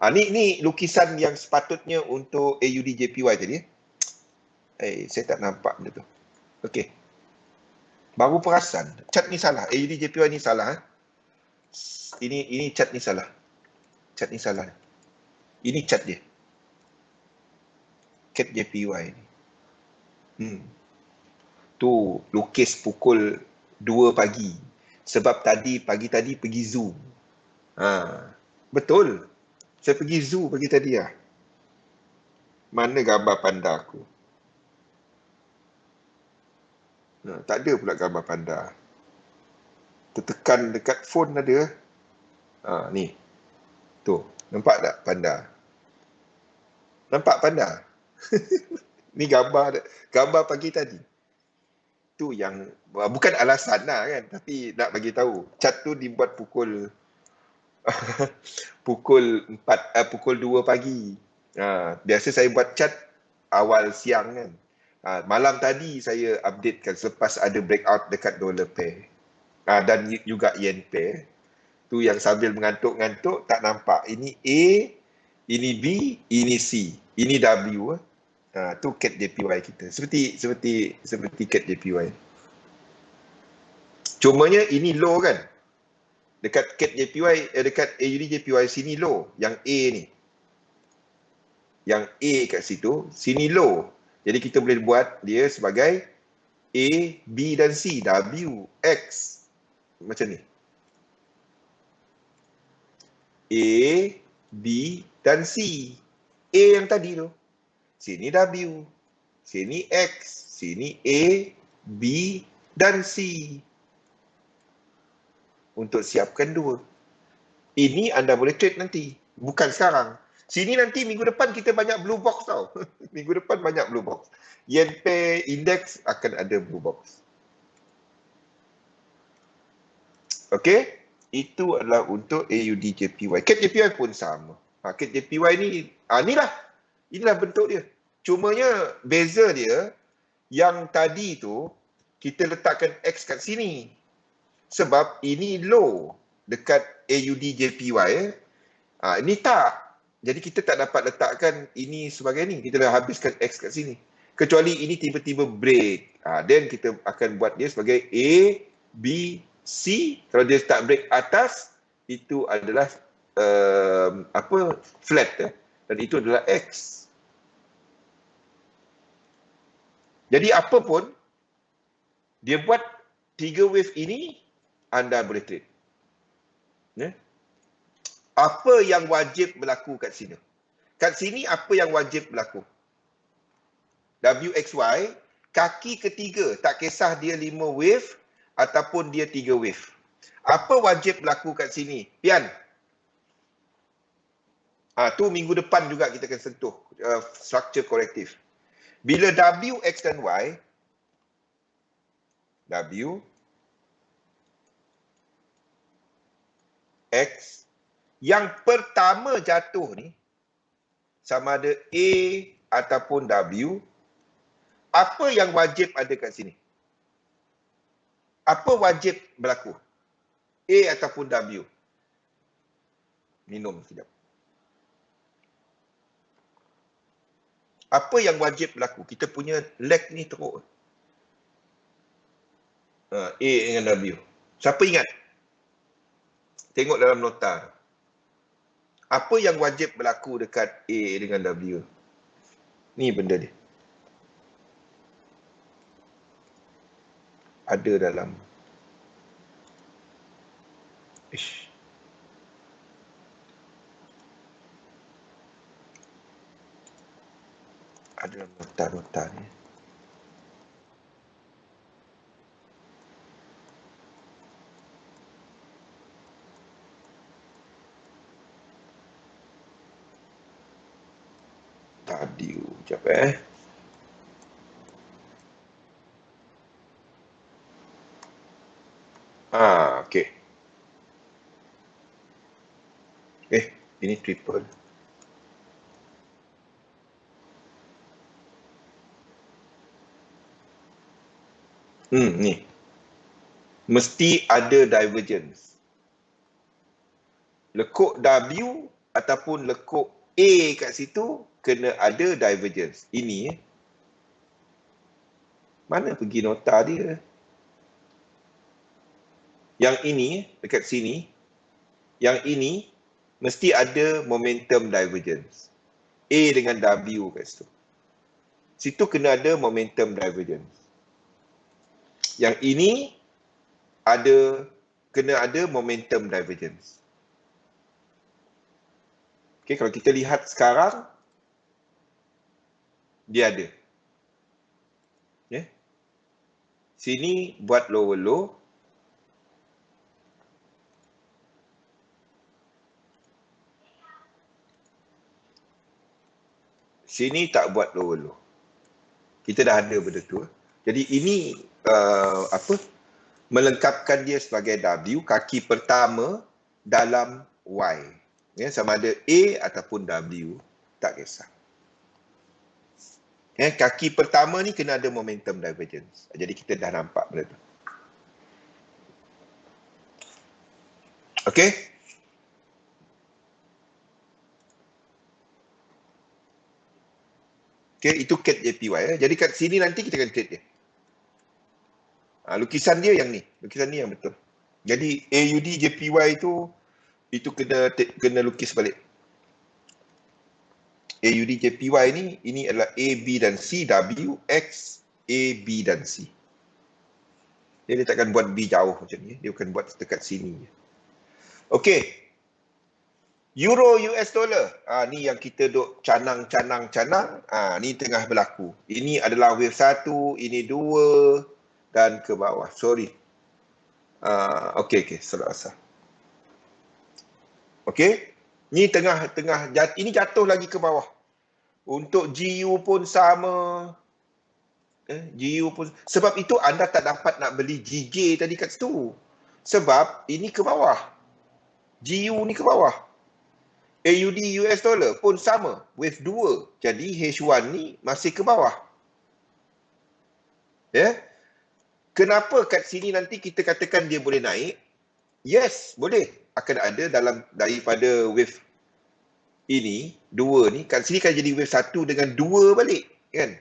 Ni lukisan yang sepatutnya untuk AUD JPY tadi. Saya tak nampak benda tu. Okey. Baru perasan. Chart ni salah. AUD JPY ni salah. Ini chart ni salah. Chart ni salah. Ini chart dia. CAD JPY ni. Tu lukis pukul 2 pagi. Sebab pagi tadi pergi zoo. Betul. Saya pergi zoo pagi tadi lah. Mana gambar panda aku? Tak ada pula gambar panda. Tertekan dekat phone ada. Ni. Tu. Nampak tak panda? Nampak panda? Ni gambar pagi tadi. Tu yang bukan alasan lah kan, tapi nak bagi tahu. Chart tu dibuat pukul pukul 2 pagi. Biasa saya buat chart awal siang kan. Malam tadi saya updatekan selepas ada breakout dekat dollar pair. Dan juga yen pair. Tu yang sambil mengantuk-ngantuk tak nampak. Ini A, ini B, ini C, ini W. Tu CAD JPY kita. Seperti CAD JPY. Cumanya ini low kan. Dekat CAD JPY, dekat AUD JPY sini low. Yang A ni. Yang A kat situ, sini low. Jadi kita boleh buat dia sebagai A, B dan C, W, X. Macam ni. A, B dan C. A yang tadi tu. Sini W. Sini X. Sini A, B dan C. Untuk siapkan 2. Ini anda boleh trade nanti. Bukan sekarang. Sini nanti minggu depan kita banyak blue box tau. Minggu depan banyak blue box. Yen pair index akan ada blue box. Okey. Itu adalah untuk AUD JPY. CAD JPY pun sama. CAD JPY ni, inilah bentuk dia. Cumanya beza dia, yang tadi tu, kita letakkan X kat sini. Sebab ini low dekat AUD JPY. Ini tak. Jadi kita tak dapat letakkan ini sebagai ni. Kita dah habiskan X kat sini. Kecuali ini tiba-tiba break. Then kita akan buat dia sebagai A, B, C. Kalau dia start break atas, itu adalah flat. Dan itu adalah X. Jadi apa pun, dia buat 3 wave ini, anda boleh trade. Apa yang wajib berlaku kat sini? Kat sini apa yang wajib berlaku? WXY, kaki ketiga, tak kisah dia 5 wave ataupun dia 3 wave. Apa wajib berlaku kat sini? Pian. Tu minggu depan juga kita akan sentuh structure korektif. Bila W, X dan Y, W, X, yang pertama jatuh ni, sama ada A ataupun W, apa yang wajib ada kat sini? Apa wajib berlaku? A ataupun W? Minum sekejap. Apa yang wajib berlaku? Kita punya leg ni teruk. A dengan W. Siapa ingat? Tengok dalam nota. Apa yang wajib berlaku dekat A dengan W? Ni benda dia. Ada dalam. Ish. Ada dalam nota-nota ni. W. Sekejap okey. Ini triple. Ni. Mesti ada divergence. Lekuk W ataupun lekuk A kat situ kena ada divergence. Ini Mana pergi nota dia? Yang ini dekat sini, yang ini mesti ada momentum divergence. A dengan W kat situ. Situ kena ada momentum divergence. Yang ini kena ada momentum divergence. Okay, kalau kita lihat sekarang, dia ada. Yeah. Sini buat lower low. Sini tak buat lower low. Kita dah ada benda tu. Jadi ini melengkapkan dia sebagai W, kaki pertama dalam Y. Ya, sama ada A ataupun W, tak kisah. Ya, kaki pertama ni kena ada momentum divergence. Jadi kita dah nampak benda tu. Okey? Okey, itu CAD JPY. Jadi kat sini nanti kita akan create dia. Lukisan dia yang ni. Lukisan ni yang betul. Jadi AUD JPY itu kena lukis balik. AUD JPY ni, ini adalah A, B dan C, W, X, A, B dan C. Dia takkan buat B jauh macam ni. Dia akan buat dekat sini. Okey. Euro US dollar. Ni yang kita duk canang. Ni tengah berlaku. Ini adalah wave 1, ini 2 dan ke bawah. Sorry. Okey, salah asal. Okey. Ni tengah ini jatuh lagi ke bawah. Untuk GU pun sama. GU pun, sebab itu anda tak dapat nak beli GJ tadi kat situ. Sebab ini ke bawah. GU ni ke bawah. AUD US dollar pun sama, wave 2. Jadi H1 ni masih ke bawah. Ya. Kenapa kat sini nanti kita katakan dia boleh naik? Yes, boleh. Akan ada daripada wave ini, 2 ni, kat sini kan jadi wave 1 dengan 2 balik, kan?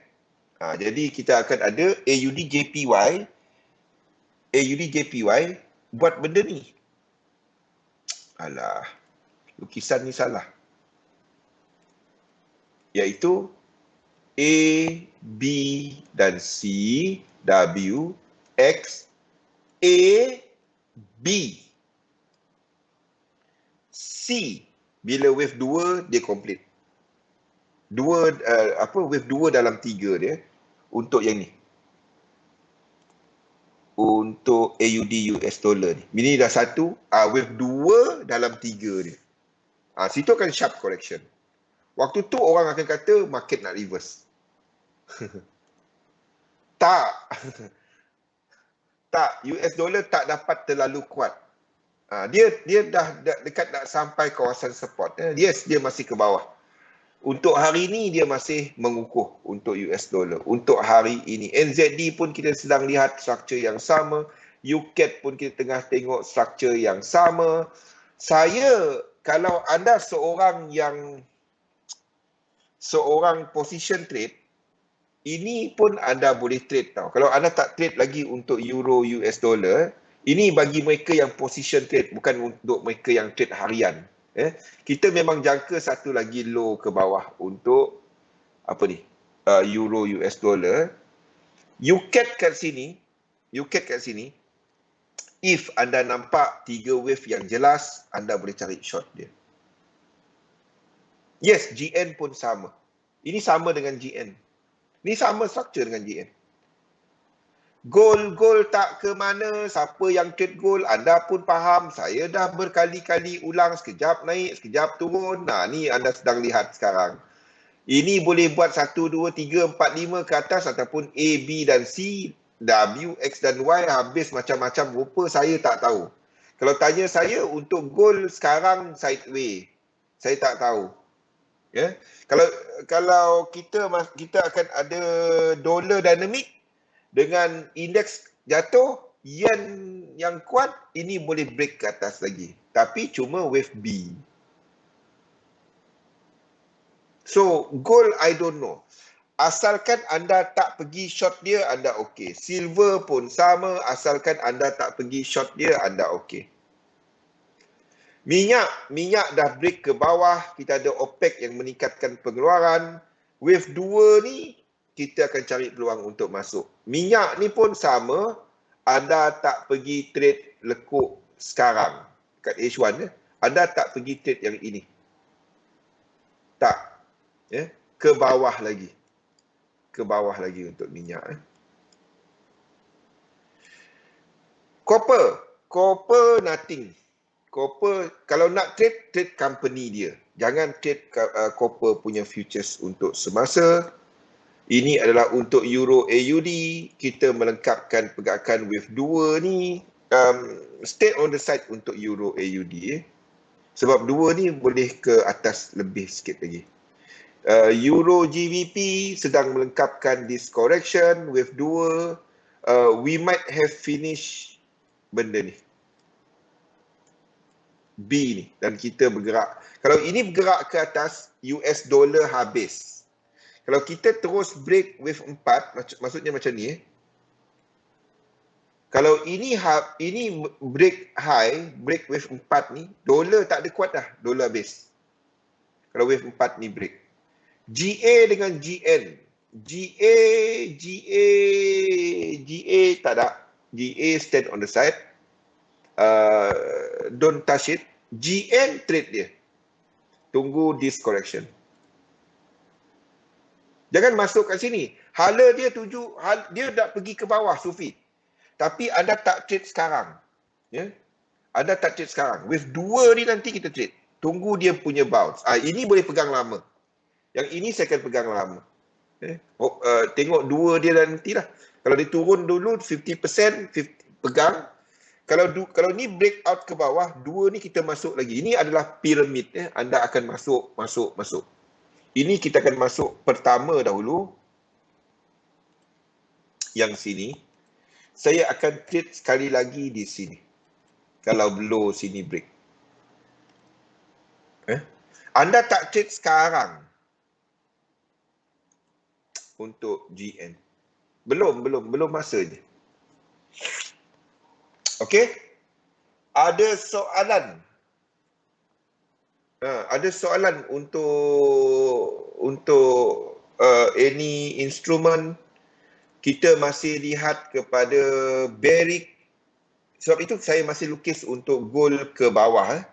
Jadi kita akan ada AUD JPY buat benda ni. Alah, lukisan ni salah. Iaitu A, B dan C, W, X, A, B, C. Bila wave 2 dia complete. Wave 2 dalam 3 dia untuk yang ni. Untuk AUD US dollar ni. Ini dah satu, wave 2 dalam 3 dia. Situ akan sharp correction. Waktu tu orang akan kata market nak reverse. Tak. Tak, US dollar tak dapat terlalu kuat. Dia dah dekat nak sampai kawasan support. Yes, dia masih ke bawah. Untuk hari ini dia masih mengukuh untuk US dollar. Untuk hari ini NZD pun kita sedang lihat struktur yang sama. UCAD pun kita tengah tengok struktur yang sama. Kalau anda seorang position trade, ini pun anda boleh trade tau. Kalau anda tak trade lagi untuk euro US dollar, ini bagi mereka yang position trade, bukan untuk mereka yang trade harian. Kita memang jangka satu lagi low ke bawah untuk apa ni? Euro US dollar. UCAD kat sini, if anda nampak 3 wave yang jelas, anda boleh cari short dia. Yes, GN pun sama. Ini sama dengan GN. Ini sama structure dengan GN. Gold tak ke mana, siapa yang trade gold, anda pun faham. Saya dah berkali-kali ulang, sekejap naik, sekejap turun. Nah, ni anda sedang lihat sekarang. Ini boleh buat 1, 2, 3, 4, 5 ke atas ataupun A, B dan C, W, X dan Y habis macam-macam rupa, saya tak tahu. Kalau tanya saya untuk gold sekarang sideways, saya tak tahu. Ya. Kalau kita akan ada dollar dynamic dengan indeks jatuh, yen yang kuat, ini boleh break ke atas lagi. Tapi cuma wave B. So, gold I don't know. Asalkan anda tak pergi short dia, anda okey. Silver pun sama, asalkan anda tak pergi short dia, anda okey. Minyak dah break ke bawah, kita ada OPEC yang meningkatkan pengeluaran. Wave 2 ni, kita akan cari peluang untuk masuk. Minyak ni pun sama, anda tak pergi trade lekuk sekarang. Kat H1, anda tak pergi trade yang ini. Tak. Ke bawah lagi. Ke bawah lagi untuk minyak. Copper nothing. Copper, kalau nak trade company dia. Jangan trade copper punya futures untuk semasa. Ini adalah untuk Euro AUD. Kita melengkapkan pergerakan wave 2 ni. Stay on the side untuk Euro AUD. Sebab 2 ni boleh ke atas lebih sikit lagi. Euro GBP sedang melengkapkan this correction. Wave 2. We might have finished benda ni. B ni, dan kita bergerak. Kalau ini bergerak ke atas, US dollar habis. Kalau kita terus break wave 4, maksudnya macam ni. Kalau ini break high, break wave 4 ni, dolar tak ada kuat dah, dolar habis. Kalau wave 4 ni break. GA dengan GN. GA tak ada. GA stand on the side. Don't touch it. GN trade dia. Tunggu this correction. Jangan masuk kat sini. Hala dia dia dah pergi ke bawah, Sufi. Tapi anda tak trade sekarang. Ya? Anda tak trade sekarang. Wave 2 ni nanti kita trade. Tunggu dia punya bounce. Ini boleh pegang lama. Yang ini saya akan pegang lama. Tengok 2 dia nanti lah. Kalau dia turun dulu 50%, pegang. Kalau ni breakout ke bawah, 2 ni kita masuk lagi. Ini adalah piramid. Anda akan masuk. Ini kita akan masuk pertama dahulu. Yang sini. Saya akan trade sekali lagi di sini. Kalau below sini break. Anda tak trade sekarang. Untuk GN. Belum masa je. Okey? Ada soalan? Ada soalan untuk any instrument. Kita masih lihat kepada bearish. Sebab itu saya masih lukis untuk gold ke bawah.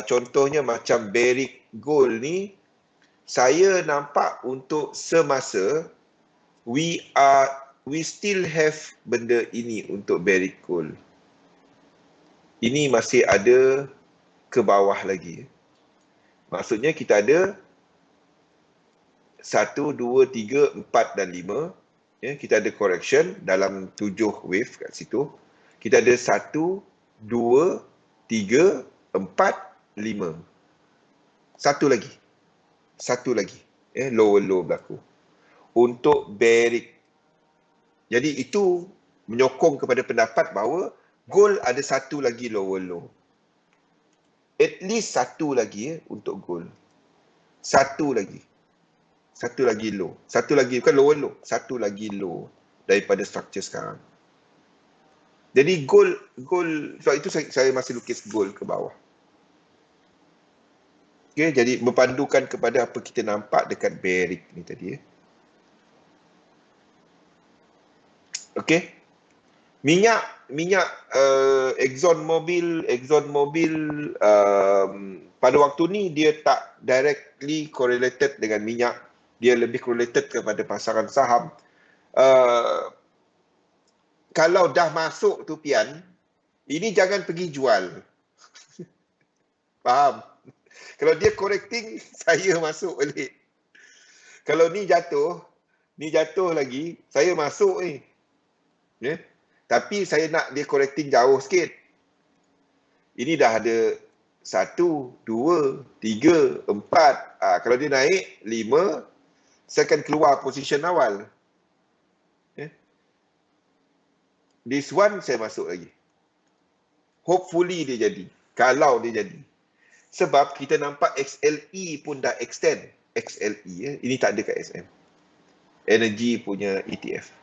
Contohnya macam bearish gold ni, saya nampak untuk semasa we still have benda ini untuk bearish gold. Ini masih ada ke bawah lagi. Maksudnya kita ada 1, 2, 3, 4 dan 5. Kita ada correction dalam 7 wave kat situ. Kita ada 1, 2, 3, 4, 5. Satu lagi. Lower low berlaku. Untuk bearish. Jadi itu menyokong kepada pendapat bahawa gold ada satu lagi lower low. At least satu lagi untuk gold. Satu lagi. Satu lagi low. Satu lagi, bukan lower low. Satu lagi low daripada structure sekarang. Jadi gold, sebab itu saya masih lukis gold ke bawah. Okay, jadi berpandukan kepada apa kita nampak dekat bearish ni tadi. Okay. Minyak Exxon Mobil pada waktu ni dia tak directly correlated dengan minyak, dia lebih correlated kepada pasaran saham. Kalau dah masuk tu Pian, ini jangan pergi jual. Faham? Kalau dia correcting, saya masuk balik. Kalau ni jatuh lagi, saya masuk ni. Ya? Tapi saya nak dia correcting jauh sikit. Ini dah ada 1, 2, 3, 4. Kalau dia naik 5, saya akan keluar position awal. This one saya masuk lagi. Hopefully dia jadi. Kalau dia jadi. Sebab kita nampak XLE pun dah extend. XLE, ini tak ada kat SM. Energy punya ETF.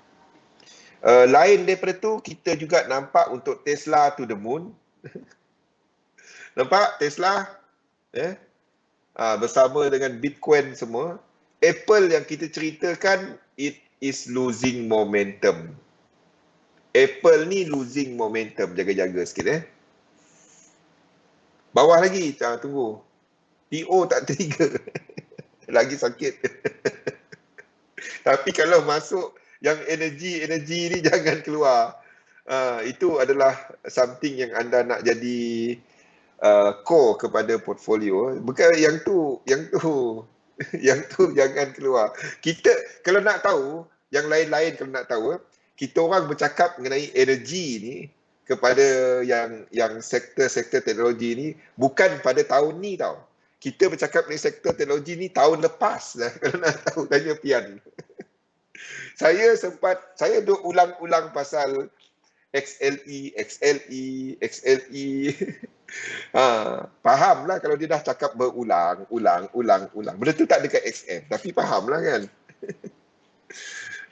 Lain daripada tu, kita juga nampak untuk Tesla to the moon. Nampak Tesla? Bersama dengan Bitcoin semua. Apple yang kita ceritakan, it is losing momentum. Apple ni losing momentum. Jaga-jaga sikit. Bawah lagi, tunggu. PO tak trigger. Lagi sakit. Tapi kalau masuk yang energi ni jangan keluar. Itu adalah something yang anda nak jadi core kepada portfolio. Bukan yang tu jangan keluar. Kita kalau nak tahu, yang lain-lain kalau nak tahu, kita orang bercakap mengenai energi ni kepada yang sektor-sektor teknologi ni bukan pada tahun ni tau. Kita bercakap mengenai sektor teknologi ni tahun lepas dah. Kalau nak tahu, tanya Pian. Saya duk ulang-ulang pasal XLE. Fahamlah kalau dia dah cakap berulang. Benda tu tak ada kat XM, tapi fahamlah kan.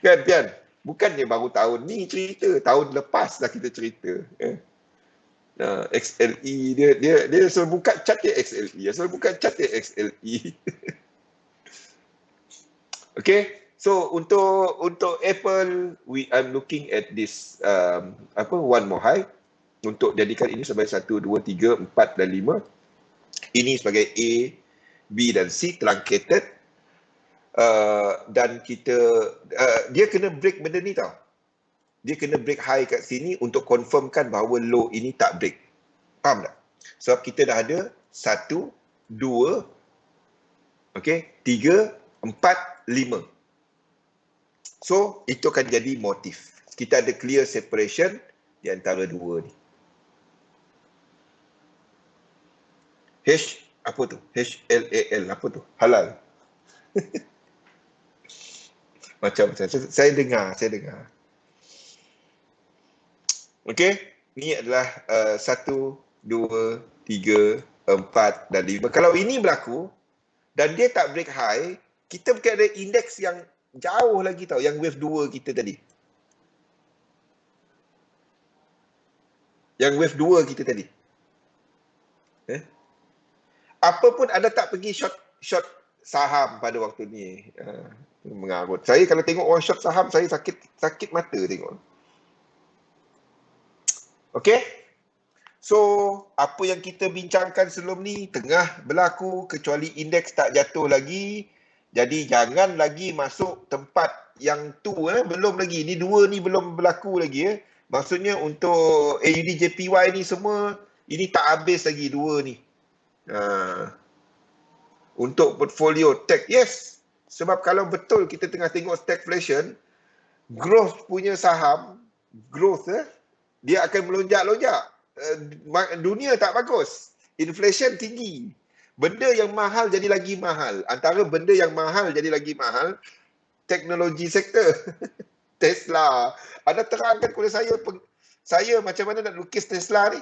Kan Pian? Bukannya baru tahun ni cerita, tahun lepas dah kita cerita. XLE dia selalu buka chart dia XLE. Okay. So untuk Apple, I'm looking at this one more high untuk jadikan ini sebagai 1, 2, 3, 4 dan 5. Ini sebagai A, B dan C truncated. Dan kita dia kena break benda ni tau. Dia kena break high kat sini untuk confirmkan bahawa low ini tak break. Faham tak? Sebab kita dah ada 1, 2, okay, 3, 4, 5. So, itu akan jadi motif. Kita ada clear separation di antara dua ni. Apa tu? HLAL, apa tu? Halal. Macam saya dengar. Okey, ni adalah 1, 2, 3, 4 dan 5. Kalau ini berlaku dan dia tak break high, kita mungkin ada indeks yang jauh lagi tau, yang wave 2 kita tadi. Yang wave 2 kita tadi. Apa pun anda tak pergi short saham pada waktu ni. Mengarut. Saya kalau tengok orang short saham, saya sakit mata tengok. Okey. So, apa yang kita bincangkan sebelum ni tengah berlaku, kecuali indeks tak jatuh lagi. Jadi jangan lagi masuk tempat yang tu, belum lagi. Ni dua ni belum berlaku lagi. Maksudnya untuk AUD JPY ni semua, ini tak habis lagi dua ni. Untuk portfolio tech, yes. Sebab kalau betul kita tengah tengok stagflation, growth punya saham, dia akan melonjak-lonjak. Dunia tak bagus. Inflation tinggi. Benda yang mahal jadi lagi mahal. Antara benda yang mahal jadi lagi mahal, teknologi sektor. Tesla. Anda terangkan kepada saya macam mana nak lukis Tesla ni.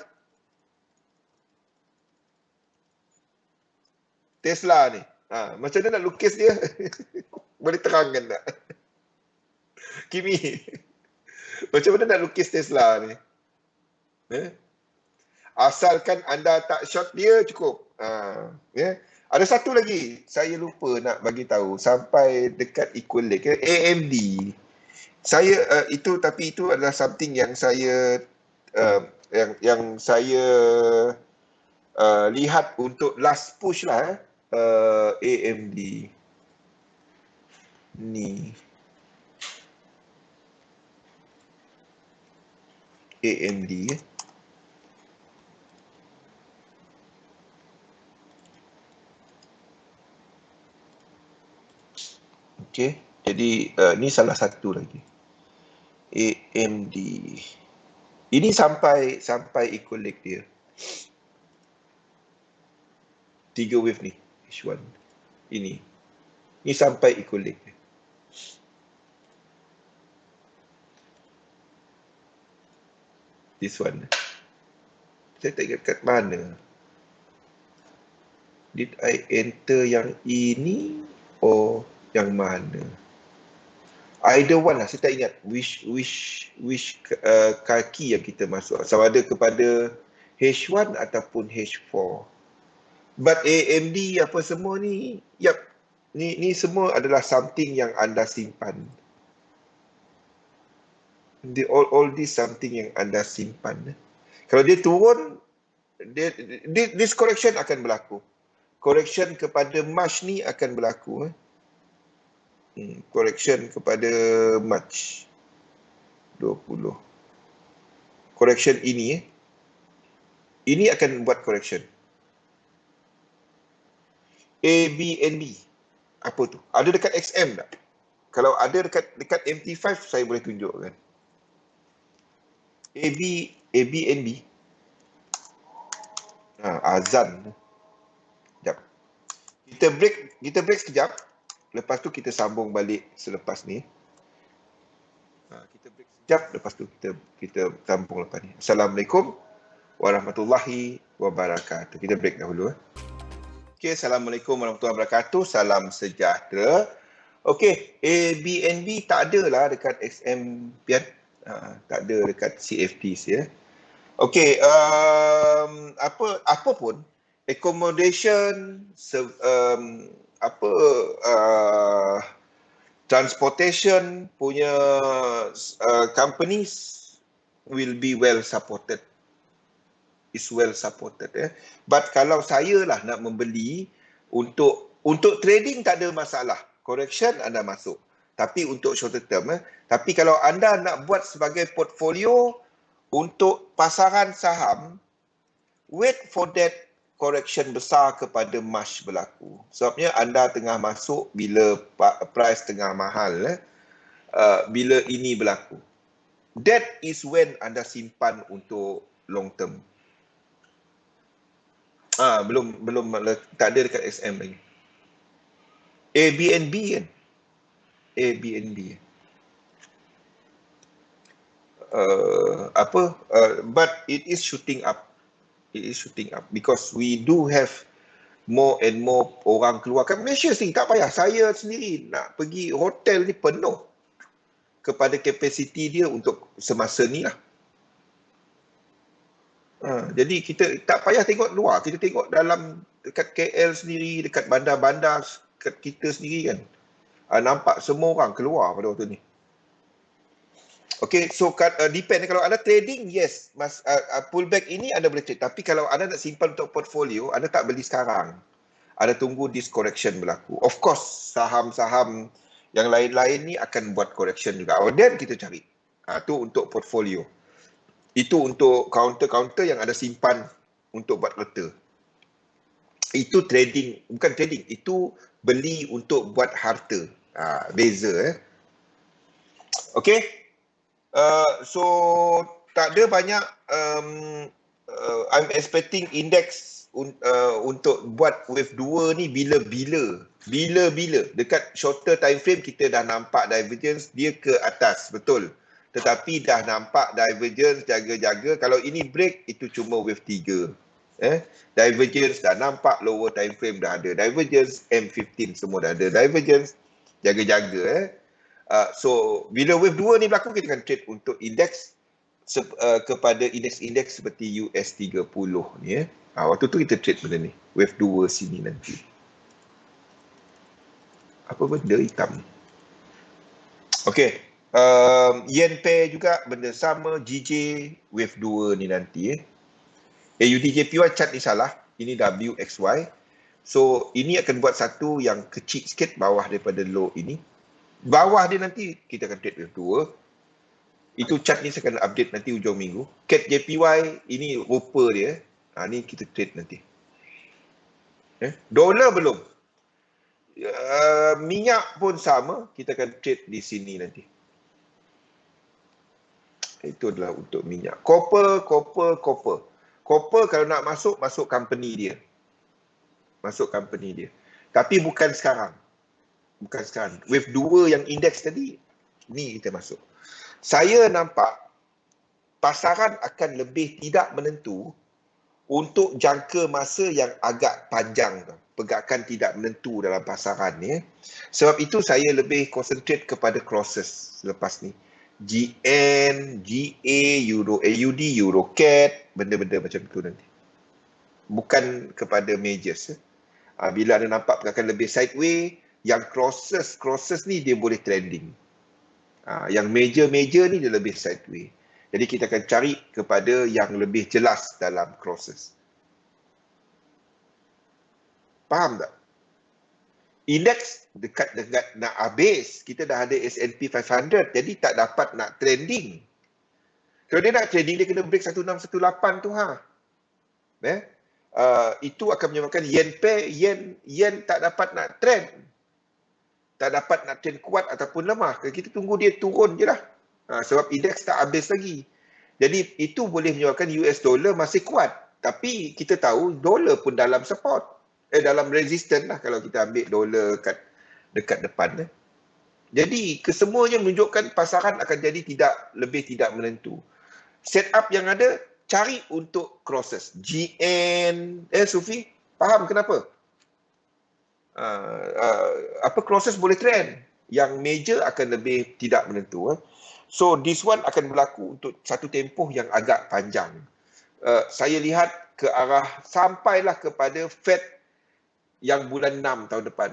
Tesla ni. Macam mana nak lukis dia? Boleh terangkan tak? Kimi, macam mana nak lukis Tesla ni? Asalkan anda tak short dia cukup. Ada satu lagi saya lupa nak bagi tahu sampai dekat Equalake, AMD. Saya tapi itu adalah something yang saya yang saya lihat untuk last push lah. AMD ni, AMD okey, jadi ni salah satu lagi AMD ini sampai Equalake dia 3 wave ni H1 ini sampai Equalake dia. This one saya tak ingat kat mana. Did I enter yang ini yang mana? Either one lah, saya tak ingat which kaki yang kita masuk, sama ada kepada H1 ataupun H4. But AMD apa semua ni, ni semua adalah something yang anda simpan. All this something yang anda simpan. Kalau dia turun, this correction akan berlaku. Correction kepada March ni akan berlaku. Correction kepada March 20. Correction ini ini akan buat correction. ABNB apa tu? Ada dekat XM tak? Kalau ada dekat MT5 saya boleh tunjukkan. ABNB. Azan. Sekejap. Kita break sekejap. Lepas tu kita sambung balik selepas ni. Kita break sekejap, lepas tu kita sambung lepas ni. Assalamualaikum warahmatullahi wabarakatuh. Kita break dahulu. Okey, Assalamualaikum warahmatullahi wabarakatuh. Salam sejahtera. Okey, ABNB tak ada lah dekat XM Pian. Tak ada dekat CFDs ya. Okey, apa pun accommodation, transportation punya companies will be well supported. Is well supported. But kalau saya lah nak membeli untuk trading tak ada masalah. Correction anda masuk. Tapi untuk shorter term. Tapi kalau anda nak buat sebagai portfolio untuk pasaran saham, wait for that correction besar kepada March berlaku. Sebabnya anda tengah masuk bila price tengah mahal, bila ini berlaku. That is when anda simpan untuk long term. Belum tak ada dekat SM lagi. ABNB kan? ABNB. But it is shooting up. It is shooting up because we do have more and more orang keluar. Kat Malaysia sendiri tak payah. Saya sendiri nak pergi hotel ni penuh kepada kapasiti dia untuk semasa ni lah. Jadi kita tak payah tengok luar. Kita tengok dalam dekat KL sendiri, dekat bandar-bandar dekat kita sendiri kan. Nampak semua orang keluar pada waktu ni. Okay, so depend. Kalau anda trading, yes, pullback ini anda boleh trade. Tapi kalau anda nak simpan untuk portfolio, anda tak beli sekarang. Anda tunggu this correction berlaku. Of course, saham-saham yang lain-lain ni akan buat correction juga. Then kita cari. Itu untuk portfolio. Itu untuk counter-counter yang anda simpan untuk buat reta. Itu trading, bukan trading. Itu beli untuk buat harta. Beza. Okay. So tak ada banyak I'm expecting index untuk buat wave 2 ni bila-bila dekat shorter time frame kita dah nampak divergence dia ke atas, betul, tetapi dah nampak divergence jaga-jaga. Kalau ini break itu cuma wave 3. Divergence dah nampak, lower time frame dah ada divergence, M15 semua dah ada divergence, jaga-jaga. So bila wave 2 ni berlaku, kita akan trade untuk indeks kepada indeks-indeks seperti US30 ni. Waktu tu kita trade benda ni, wave 2 sini nanti. Apa benda hitam ni? Okay, yen pair juga benda sama, GJ wave 2 ni nanti. AUD-JPY chart ni salah, ini WXY. So ini akan buat satu yang kecil sikit bawah daripada low ini. Bawah dia nanti kita akan trade wave 2. Itu chart ni saya akan update nanti hujung minggu. CAD JPY ini rupa dia. Ni kita trade nanti. Dolar belum. Minyak pun sama, kita akan trade di sini nanti. Itu adalah untuk minyak. Copper. Copper kalau nak masuk company dia. Masuk company dia. Tapi bukan sekarang. Wave 2 yang indeks tadi, ni kita masuk. Saya nampak pasaran akan lebih tidak menentu untuk jangka masa yang agak panjang. Pergerakan tidak menentu dalam pasaran ni. Sebab itu saya lebih concentrate kepada crosses selepas ni. GN, GA, Euro AUD, Euro CAD, benda-benda macam tu nanti. Bukan kepada majors. Bila anda nampak pergerakan lebih sideways, yang crosses ni dia boleh trending. Yang major ni dia lebih sideways. Jadi kita akan cari kepada yang lebih jelas dalam crosses. Faham tak? Indeks dekat nak habis. Kita dah ada S&P 500. Jadi tak dapat nak trending. Kalau dia nak trending, dia kena break 1618 tu. Itu akan menyebabkan yen pair, yen tak dapat nak trend. Tak dapat nak trend kuat ataupun lemah. Kita tunggu dia turun je lah. Sebab indeks tak habis lagi. Jadi itu boleh menyebabkan US dollar masih kuat. Tapi kita tahu dolar pun dalam support. Dalam resistance lah kalau kita ambil dolar dekat depan. Jadi kesemuanya menunjukkan pasaran akan jadi lebih tidak menentu. Setup yang ada, cari untuk crosses. GN, Sufi, faham kenapa? Crosses boleh trend. Yang major akan lebih tidak menentu. So this one akan berlaku untuk satu tempoh yang agak panjang. Saya lihat ke arah sampailah kepada Fed yang bulan 6 tahun depan.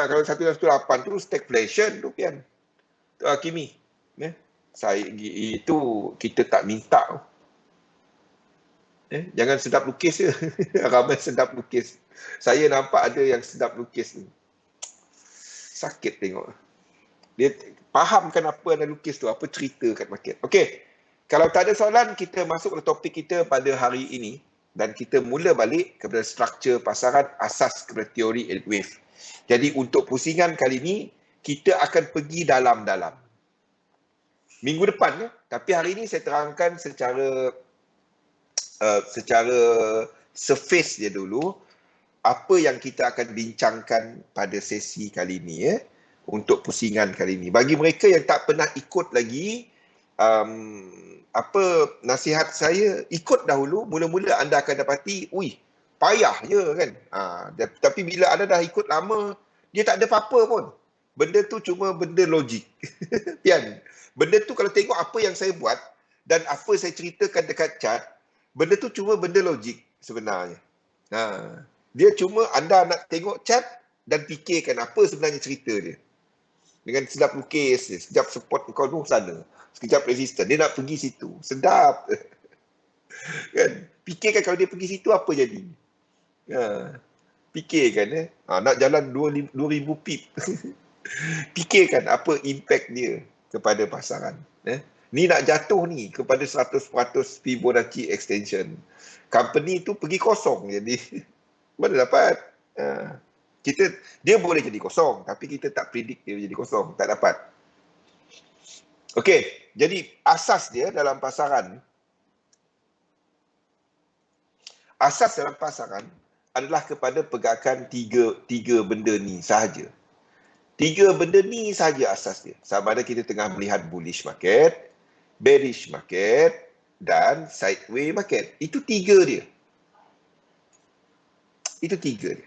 Kalau 118 tu stagflation tu kan. Kimi. Itu kita tak minta. Jangan sedap lukis je. Ramai sedap lukis. Saya nampak ada yang sedap lukis ni. Sakit tengok. Dia fahamkan apa anda lukis tu, apa cerita kat market. Okey. Kalau tak ada soalan, kita masuk ke topik kita pada hari ini dan kita mula balik kepada struktur pasaran asas kepada teori yield wave. Jadi untuk pusingan kali ini, kita akan pergi dalam-dalam. Minggu depan, tapi hari ini saya terangkan secara surface dia dulu, apa yang kita akan bincangkan pada sesi kali ini untuk pusingan kali ini. Bagi mereka yang tak pernah ikut lagi, nasihat saya, ikut dahulu, mula-mula anda akan dapati, payah je kan. Tapi bila anda dah ikut lama, dia tak ada apa-apa pun. Benda tu cuma benda logik. Kan? Benda tu kalau tengok apa yang saya buat dan apa saya ceritakan dekat chat, benda tu cuma benda logik sebenarnya. Dia cuma anda nak tengok chat dan fikirkan apa sebenarnya cerita dia. Dengan sedap lukis dia, sekejap support kau tu sana, sekejap resistance, dia nak pergi situ. Sedap. Kan? Fikirkan kalau dia pergi situ apa jadi. Fikirkan nak jalan 2000 pip. Fikirkan apa impact dia kepada pasaran. Ni nak jatuh ni kepada 100% Fibonacci extension. Company tu pergi kosong jadi. Mana dapat? Dia boleh jadi kosong, tapi kita tak predict dia jadi kosong, tak dapat. Okey, jadi asas dia dalam pasaran, adalah kepada pergerakan tiga benda ni sahaja. Tiga benda ni sahaja asas dia. Sama ada kita tengah melihat bullish market, bearish market, dan sideway market. Itu tiga dia. Itu tiga dia.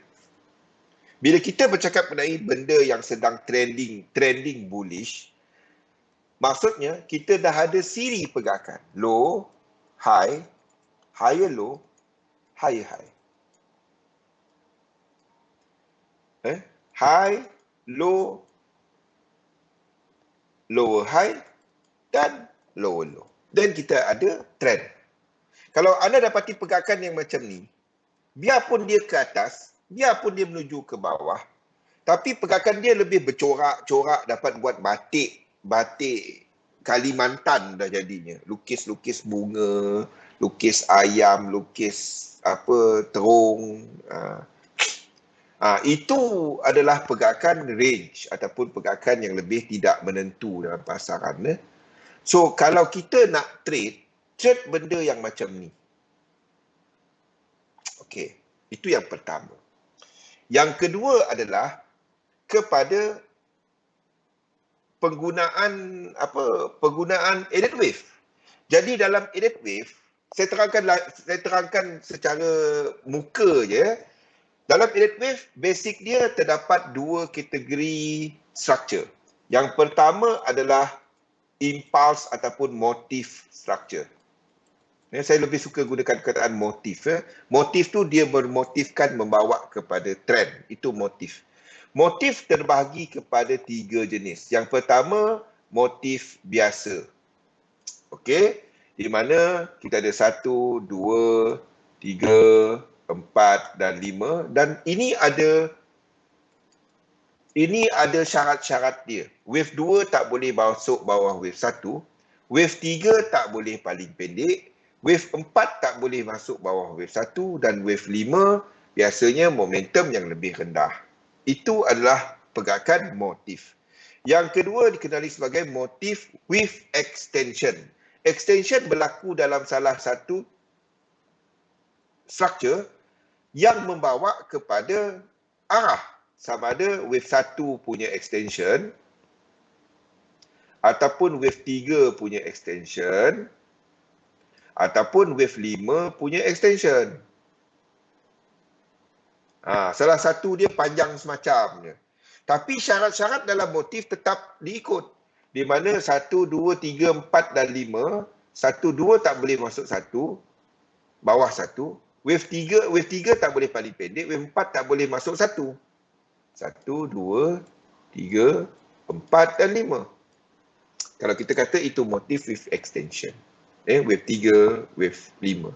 Bila kita bercakap mengenai benda yang sedang trending bullish, maksudnya kita dah ada siri pergerakan. Low, high, higher low, higher high. High, low, lower high dan lower low. Dan kita ada trend. Kalau anda dapati pergerakan yang macam ni, biarpun dia ke atas, biarpun dia menuju ke bawah, tapi pergerakan dia lebih bercorak-corak, dapat buat batik Kalimantan dah jadinya. Lukis-lukis bunga, lukis ayam, lukis terung. Itu adalah pergerakan range ataupun pergerakan yang lebih tidak menentu dalam pasaran. So, kalau kita nak trade benda yang macam ni. Okey, itu yang pertama. Yang kedua adalah kepada penggunaan elliott wave. Jadi dalam elliott wave, saya terangkan secara muka je. Dalam elliott wave, basic dia terdapat dua kategori structure. Yang pertama adalah impulse ataupun motif structure. Saya lebih suka gunakan perkataan motif. Motif tu dia bermotifkan membawa kepada trend. Itu motif. Motif terbahagi kepada tiga jenis. Yang pertama, motif biasa. Okey, di mana kita ada 1, 2, 3, 4 dan 5. Dan ini ada syarat-syarat dia. Wave 2 tak boleh masuk bawah wave 1. Wave 3 tak boleh paling pendek. Wave 4 tak boleh masuk bawah wave 1 dan wave 5 biasanya momentum yang lebih rendah. Itu adalah pergerakan motif. Yang kedua dikenali sebagai motif with extension. Extension berlaku dalam salah satu structure yang membawa kepada arah. Sama ada wave 1 punya extension ataupun wave 3 punya extension ataupun wave 5 punya extension. Salah satu dia panjang semacamnya. Tapi syarat-syarat dalam motif tetap diikut. Di mana 1, 2, 3, 4 dan 5, 1, 2 tak boleh masuk 1, bawah 1. Wave 3 tak boleh paling pendek, wave 4 tak boleh masuk 1. 1, 2, 3, 4 dan 5. Kalau kita kata itu motif with extension. Wave 3, wave 5.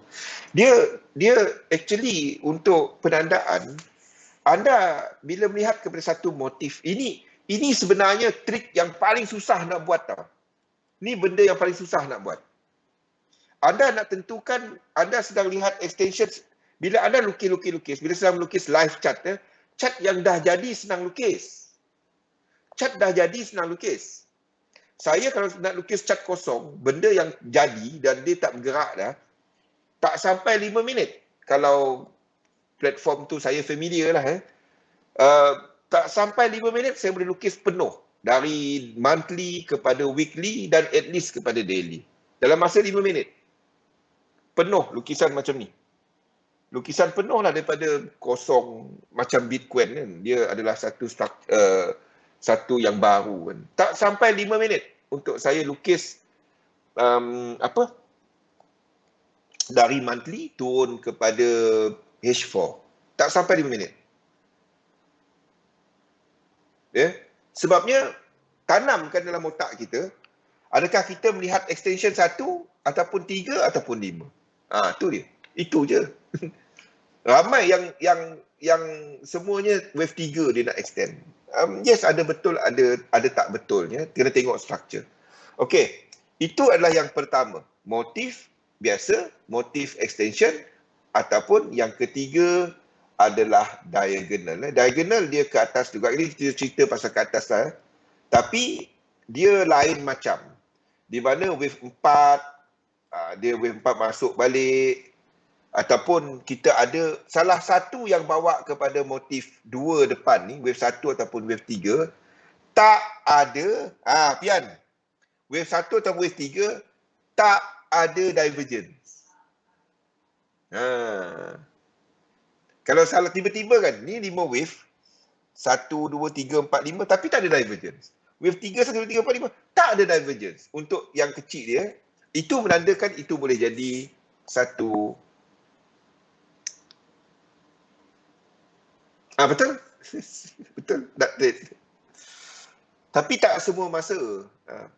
Dia actually untuk penandaan, anda bila melihat kepada satu motif, ini sebenarnya trik yang paling susah nak buat tau. Ini benda yang paling susah nak buat. Anda nak tentukan, anda sedang lihat extension, bila anda lukis, bila sedang melukis live chart, chart yang dah jadi senang lukis. Chart dah jadi senang lukis. Saya kalau nak lukis cat kosong, benda yang jadi dan dia tak bergerak dah, tak sampai 5 minit. Kalau platform tu saya familiar lah. Tak sampai 5 minit saya boleh lukis penuh. Dari monthly kepada weekly dan at least kepada daily. Dalam masa 5 minit. Penuh lukisan macam ni. Lukisan penuh lah daripada kosong macam Bitcoin kan. Dia adalah satu yang baru kan. Tak sampai 5 minit untuk saya lukis dari monthly turun kepada H4. Tak sampai 5 minit. Sebabnya tanamkan dalam otak kita, adakah kita melihat extension 1 ataupun 3 ataupun 5. Tu dia. Itu je. Ramai yang semuanya wave 3 dia nak extend. Yes, ada betul, ada tak betulnya. Kena tengok structure. Okey, itu adalah yang pertama. Motif biasa, motif extension ataupun yang ketiga adalah diagonal. Diagonal dia ke atas juga. Ini kita cerita pasal ke atas lah. Tapi dia lain macam. Di mana wave 4, dia wave 4 masuk balik. Ataupun kita ada salah satu yang bawa kepada motif 2 depan ni, wave 1 ataupun wave 3, tak ada, Pian, wave 1 atau wave 3 tak ada divergence. Kalau salah tiba-tiba kan, ni 5 wave, 1, 2, 3, 4, 5, tapi tak ada divergence. Wave 3, 1, 2, 3, 4, 5, tak ada divergence. Untuk yang kecil dia, itu menandakan itu boleh jadi satu... betul? Betul, tak trade. Tapi tak semua masa.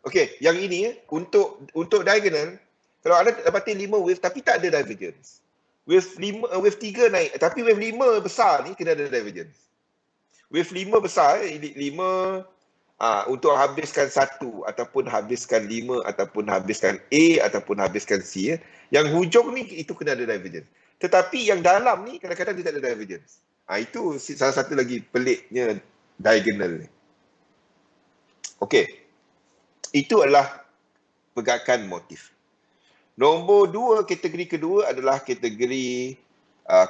Okey, yang ini untuk diagonal, kalau anda dapatin 5 wave tapi tak ada divergence. Wave 3 naik, tapi wave 5 besar ni kena ada divergence. Wave 5 besar, 5 untuk habiskan 1 ataupun habiskan 5 ataupun habiskan A ataupun habiskan C. Yang hujung ni itu kena ada divergence. Tetapi yang dalam ni kadang-kadang dia tak ada divergence. Itu salah satu lagi peliknya diagonal ni. Okey. Itu adalah pergerakan motif. Nombor 2, kategori kedua adalah kategori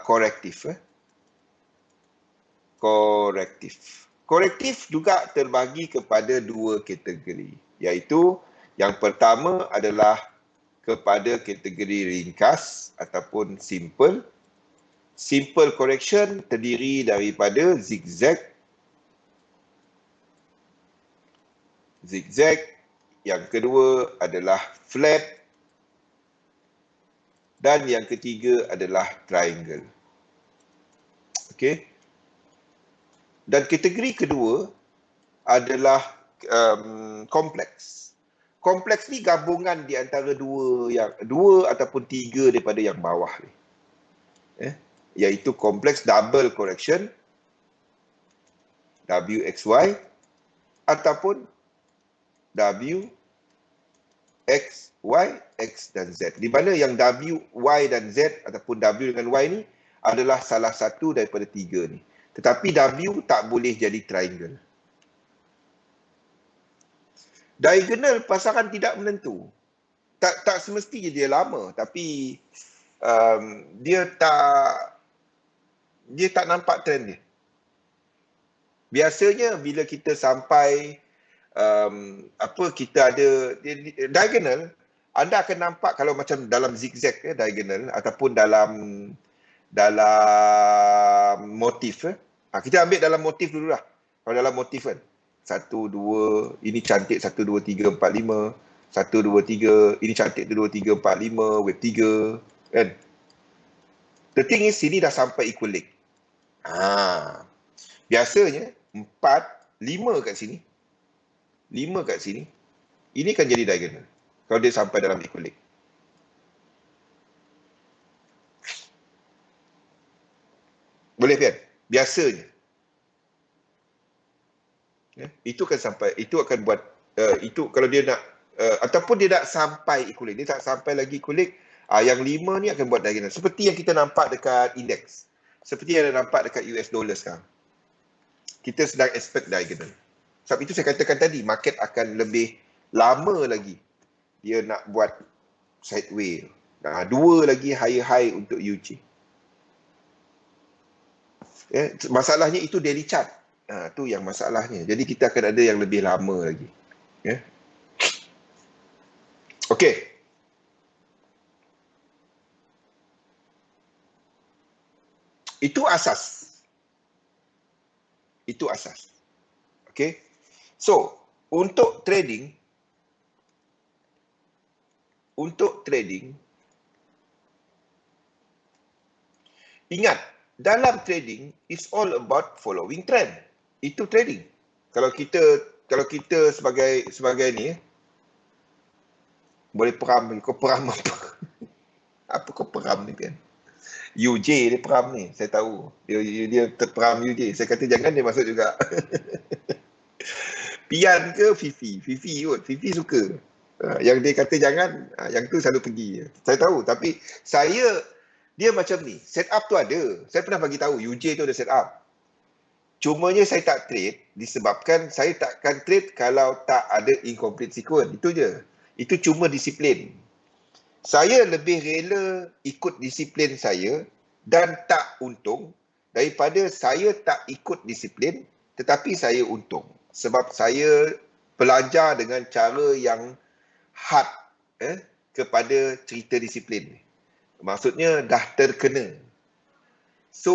korektif. Korektif juga terbagi kepada 2 kategori, iaitu yang pertama adalah kepada kategori ringkas ataupun simple. Simple correction terdiri daripada zigzag. Yang kedua adalah flat. Dan yang ketiga adalah triangle. Okey. Dan kategori kedua adalah kompleks. Kompleks ni gabungan di antara dua ataupun tiga daripada yang bawah ni. Iaitu kompleks double correction, WXY ataupun W, X, Y, X dan Z. Di mana yang W, Y dan Z ataupun W dengan Y ni adalah salah satu daripada tiga ni. Tetapi W tak boleh jadi triangle. Diagonal pasangan tidak menentu. Tak semestinya dia lama, tapi dia tak nampak trend dia. Biasanya bila kita sampai kita ada diagonal, anda akan nampak kalau macam dalam zigzag diagonal ataupun dalam motif. Kita ambil dalam motif dulu lah. Kalau dalam motif kan 1, 2, ini cantik 1, 2, 3, 4, 5, 1, 2, 3, ini cantik 2, 3, 4, 5, wave 3 kan. The thing is sini dah sampai equal leg. Biasanya 4, 5 kat sini. 5 kat sini. Ini kan jadi diagonal. Kalau dia sampai dalam equal leg. Boleh kan? Biasanya. Itu akan buat itu kalau dia nak ataupun dia nak sampai equal leg. Dia tak sampai lagi equal leg. Yang 5 ni akan buat diagonal. Seperti yang kita nampak dekat indeks. Seperti yang kita nampak dekat US dollar sekarang. Kita sedang expect diagonal. Sebab itu saya katakan tadi, market akan lebih lama lagi dia nak buat sideways. 2 lagi higher high untuk UJ. Masalahnya itu daily chart. Tu yang masalahnya. Jadi kita akan ada yang lebih lama lagi. Okey. Itu asas. Okey. So, untuk trading, ingat, dalam trading is all about following trend. Itu trading. Kalau kita sebagai ni boleh peram, kau peram apa? Apa kau peram ni kan? UJ dia peram ni, saya tahu. Dia terperam UJ. Saya kata jangan dia masuk juga. Pian ke Fifi? Fifi kot. Fifi suka. Yang dia kata jangan, yang tu selalu pergi. Saya tahu, tapi dia macam ni. Setup tu ada. Saya pernah bagi tahu UJ tu ada setup. Cumanya saya tak trade disebabkan saya takkan trade kalau tak ada incomplete sequence. Itu je. Itu cuma disiplin. Saya lebih rela ikut disiplin saya dan tak untung daripada saya tak ikut disiplin tetapi saya untung. Sebab saya belajar dengan cara yang hard. kepada cerita disiplin. Maksudnya dah terkena. So,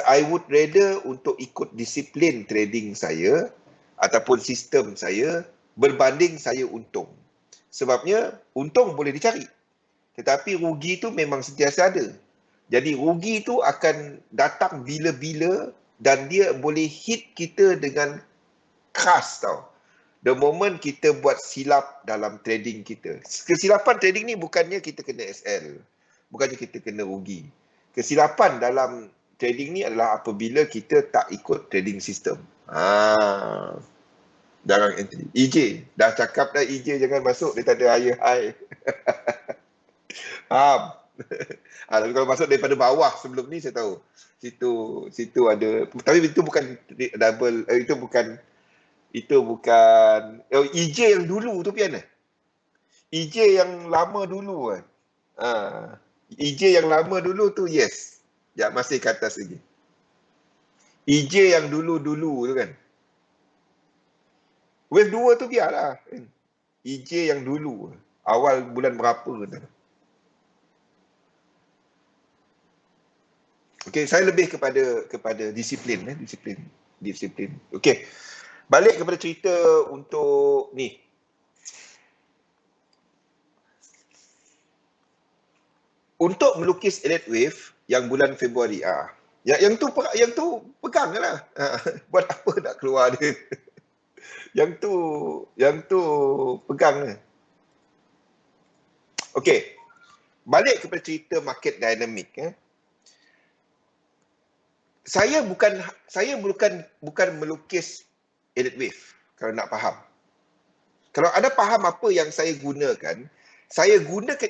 I would rather untuk ikut disiplin trading saya ataupun sistem saya berbanding saya untung. Sebabnya untung boleh dicari. Tetapi rugi tu memang sentiasa ada. Jadi rugi tu akan datang bila-bila dan dia boleh hit kita dengan khas tau. The moment kita buat silap dalam trading kita. Kesilapan trading ni bukannya kita kena SL. Bukannya kita kena rugi. Kesilapan dalam trading ni adalah apabila kita tak ikut trading system. Jangan entry. EJ. Dah cakap dah EJ jangan masuk. Dia tak ada higher high. Tapi kalau masuk daripada bawah sebelum ni saya tahu. Situ ada. Tapi itu bukan double. Itu bukan EJ yang dulu tu Pian. EJ yang lama dulu kan. EJ yang lama dulu tu yes. Ya masih ke atas lagi. EJ yang dulu-dulu tu kan. Wave 2 tu biarlah. EJ yang dulu. Awal bulan berapa tu. Okey, saya lebih kepada disiplin. Disiplin. Okey. Balik kepada cerita untuk ni. Untuk melukis elite wave yang bulan Februari, yang tu pegang lah. Buat apa nak keluar dia? yang tu pegang. Okey. Balik kepada cerita market dynamic. Saya bukan melukis elite wave kalau nak faham. Kalau anda faham apa yang saya gunakan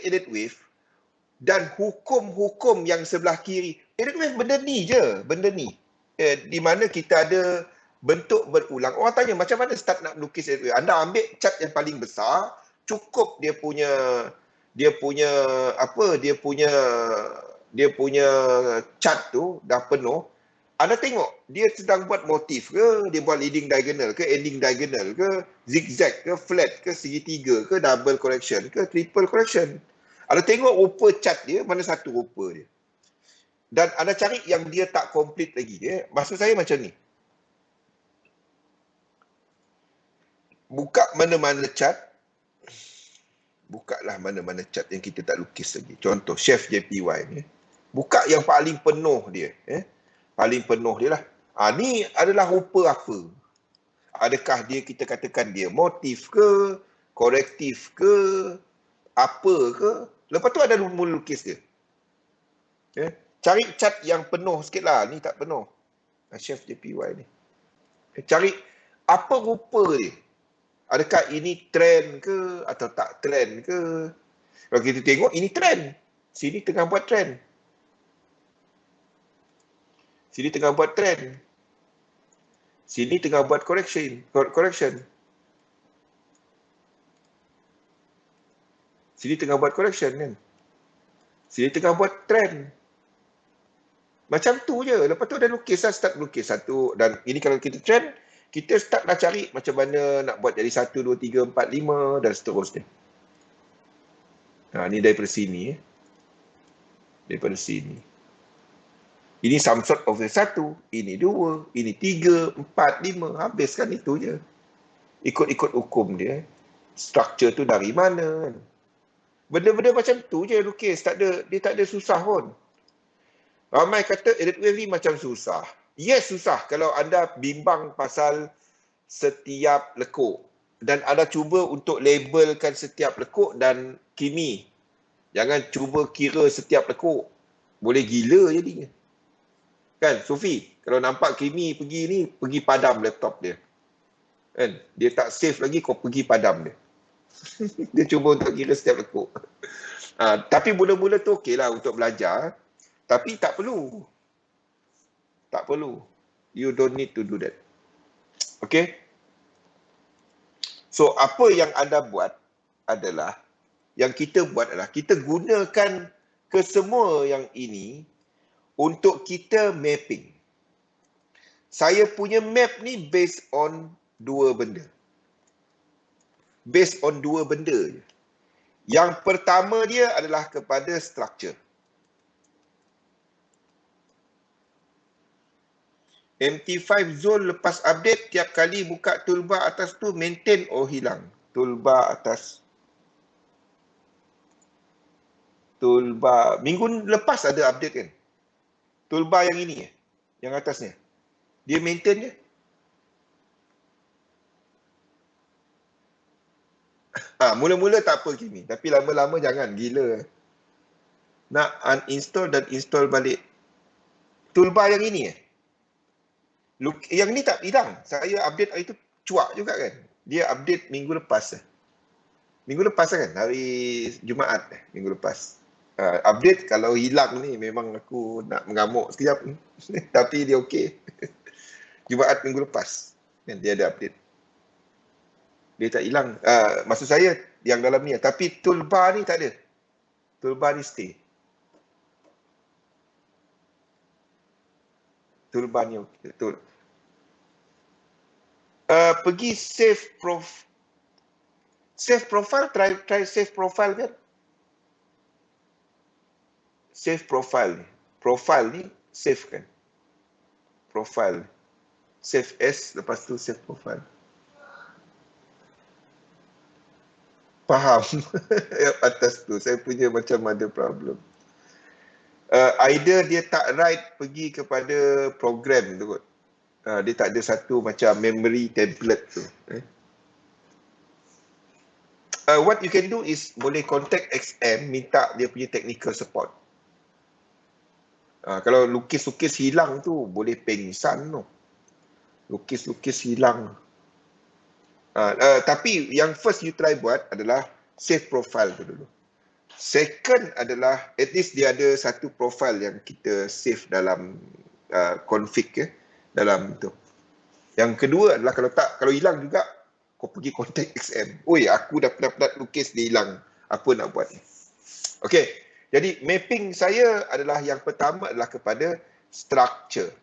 elite wave dan hukum-hukum yang sebelah kiri. Elite wave benda ni je, di mana kita ada bentuk berulang. Orang tanya macam mana start nak melukis elite wave. Anda ambil chart yang paling besar, cukup dia punya chart tu dah penuh. Anda tengok, dia sedang buat motif ke, dia buat leading diagonal ke, ending diagonal ke, zigzag ke, flat ke, segitiga ke, double correction ke, triple correction. Anda tengok rupa chart dia, mana satu rupa dia. Dan anda cari yang dia tak complete lagi. Maksud saya macam ni. Buka mana-mana chart. Bukalah mana-mana chart yang kita tak lukis lagi. Contoh, Chef JPY ni. Buka yang paling penuh dia. Paling penuh dia lah. Ni adalah rupa apa? Adakah dia kita katakan dia motif ke, korektif ke, apa ke? Lepas tu ada melukis dia. Cari chart yang penuh sikit lah. Ni tak penuh. Chef JPY ni. Cari apa rupa dia. Adakah ini trend ke atau tak trend ke? Kalau kita tengok ini trend. Sini tengah buat trend. Sini tengah buat trend. Sini tengah buat correction. Sini tengah buat correction kan. Sini tengah buat trend. Macam tu je. Lepas tu dah lukis lah, start lukis satu. Dan ini kalau kita trend, kita start dah cari macam mana nak buat jadi 1, 2, 3, 4, 5 dan seterusnya. Ni daripada sini. Daripada sini. Ini some sort of 1, ini 2, ini 3, 4, 5. Habiskan itu je. Ikut hukum dia. Structure tu dari mana. Benda-benda macam tu je lukis. Dia tak ada susah pun. Ramai kata elite wave ni macam susah. Yes, susah kalau anda bimbang pasal setiap lekuk. Dan anda cuba untuk labelkan setiap lekuk dan kimi. Jangan cuba kira setiap lekuk. Boleh gila jadinya. Kan, Sufi, kalau nampak Kimi pergi padam laptop dia. Kan, dia tak save lagi, kau pergi padam dia. Dia cuba untuk kira setiap lekuk. Tapi mula-mula tu okey lah untuk belajar. Tapi tak perlu. Tak perlu. You don't need to do that. Okay? So, apa yang anda buat adalah, yang kita buat adalah, kita gunakan kesemua yang ini untuk kita mapping. Saya punya map ni based on dua benda. Based on dua benda je. Yang pertama dia adalah kepada structure. MT5 Zone lepas update, tiap kali buka toolbar atas tu maintain hilang. Toolbar atas. Toolbar. Minggu lepas ada update kan? Toolbar yang ini yang atasnya. Dia maintain je. Mula-mula tak apa Kimi. Tapi lama-lama jangan. Gila. Nak uninstall dan install balik. Toolbar yang ini Yang ni tak hilang. Saya update hari tu cuak juga kan. Dia update minggu lepas. Minggu lepas kan? Hari Jumaat minggu lepas. Update kalau hilang ni memang aku nak mengamuk sekejap. Tapi dia okey. Jumaat minggu lepas. Kan dia ada update. Dia tak hilang. Maksud saya yang dalam ni. Tapi toolbar ni tak ada. Toolbar ni stay. Toolbar ni okey. Betul. Pergi save profile, try save profile kan. Save profile ni. Profile ni save kan. Profile. Save as, lepas tu save profile. Faham. Yang atas tu, saya punya macam ada problem. Either dia tak write pergi kepada program tu kot. Dia tak ada satu macam memory template tu. What you can do is boleh contact XM, minta dia punya technical support. Kalau lukis-lukis hilang tu, boleh pengsan tu. Lukis-lukis hilang. Tapi yang first you try buat adalah save profile tu dulu. Second adalah, at least dia ada satu profile yang kita save dalam config dalam tu. Yang kedua adalah kalau hilang juga, kau pergi contact XM. Oi, aku dah penat-penat lukis, dia hilang. Apa nak buat ni? Okey, jadi mapping saya adalah yang pertama adalah kepada structure.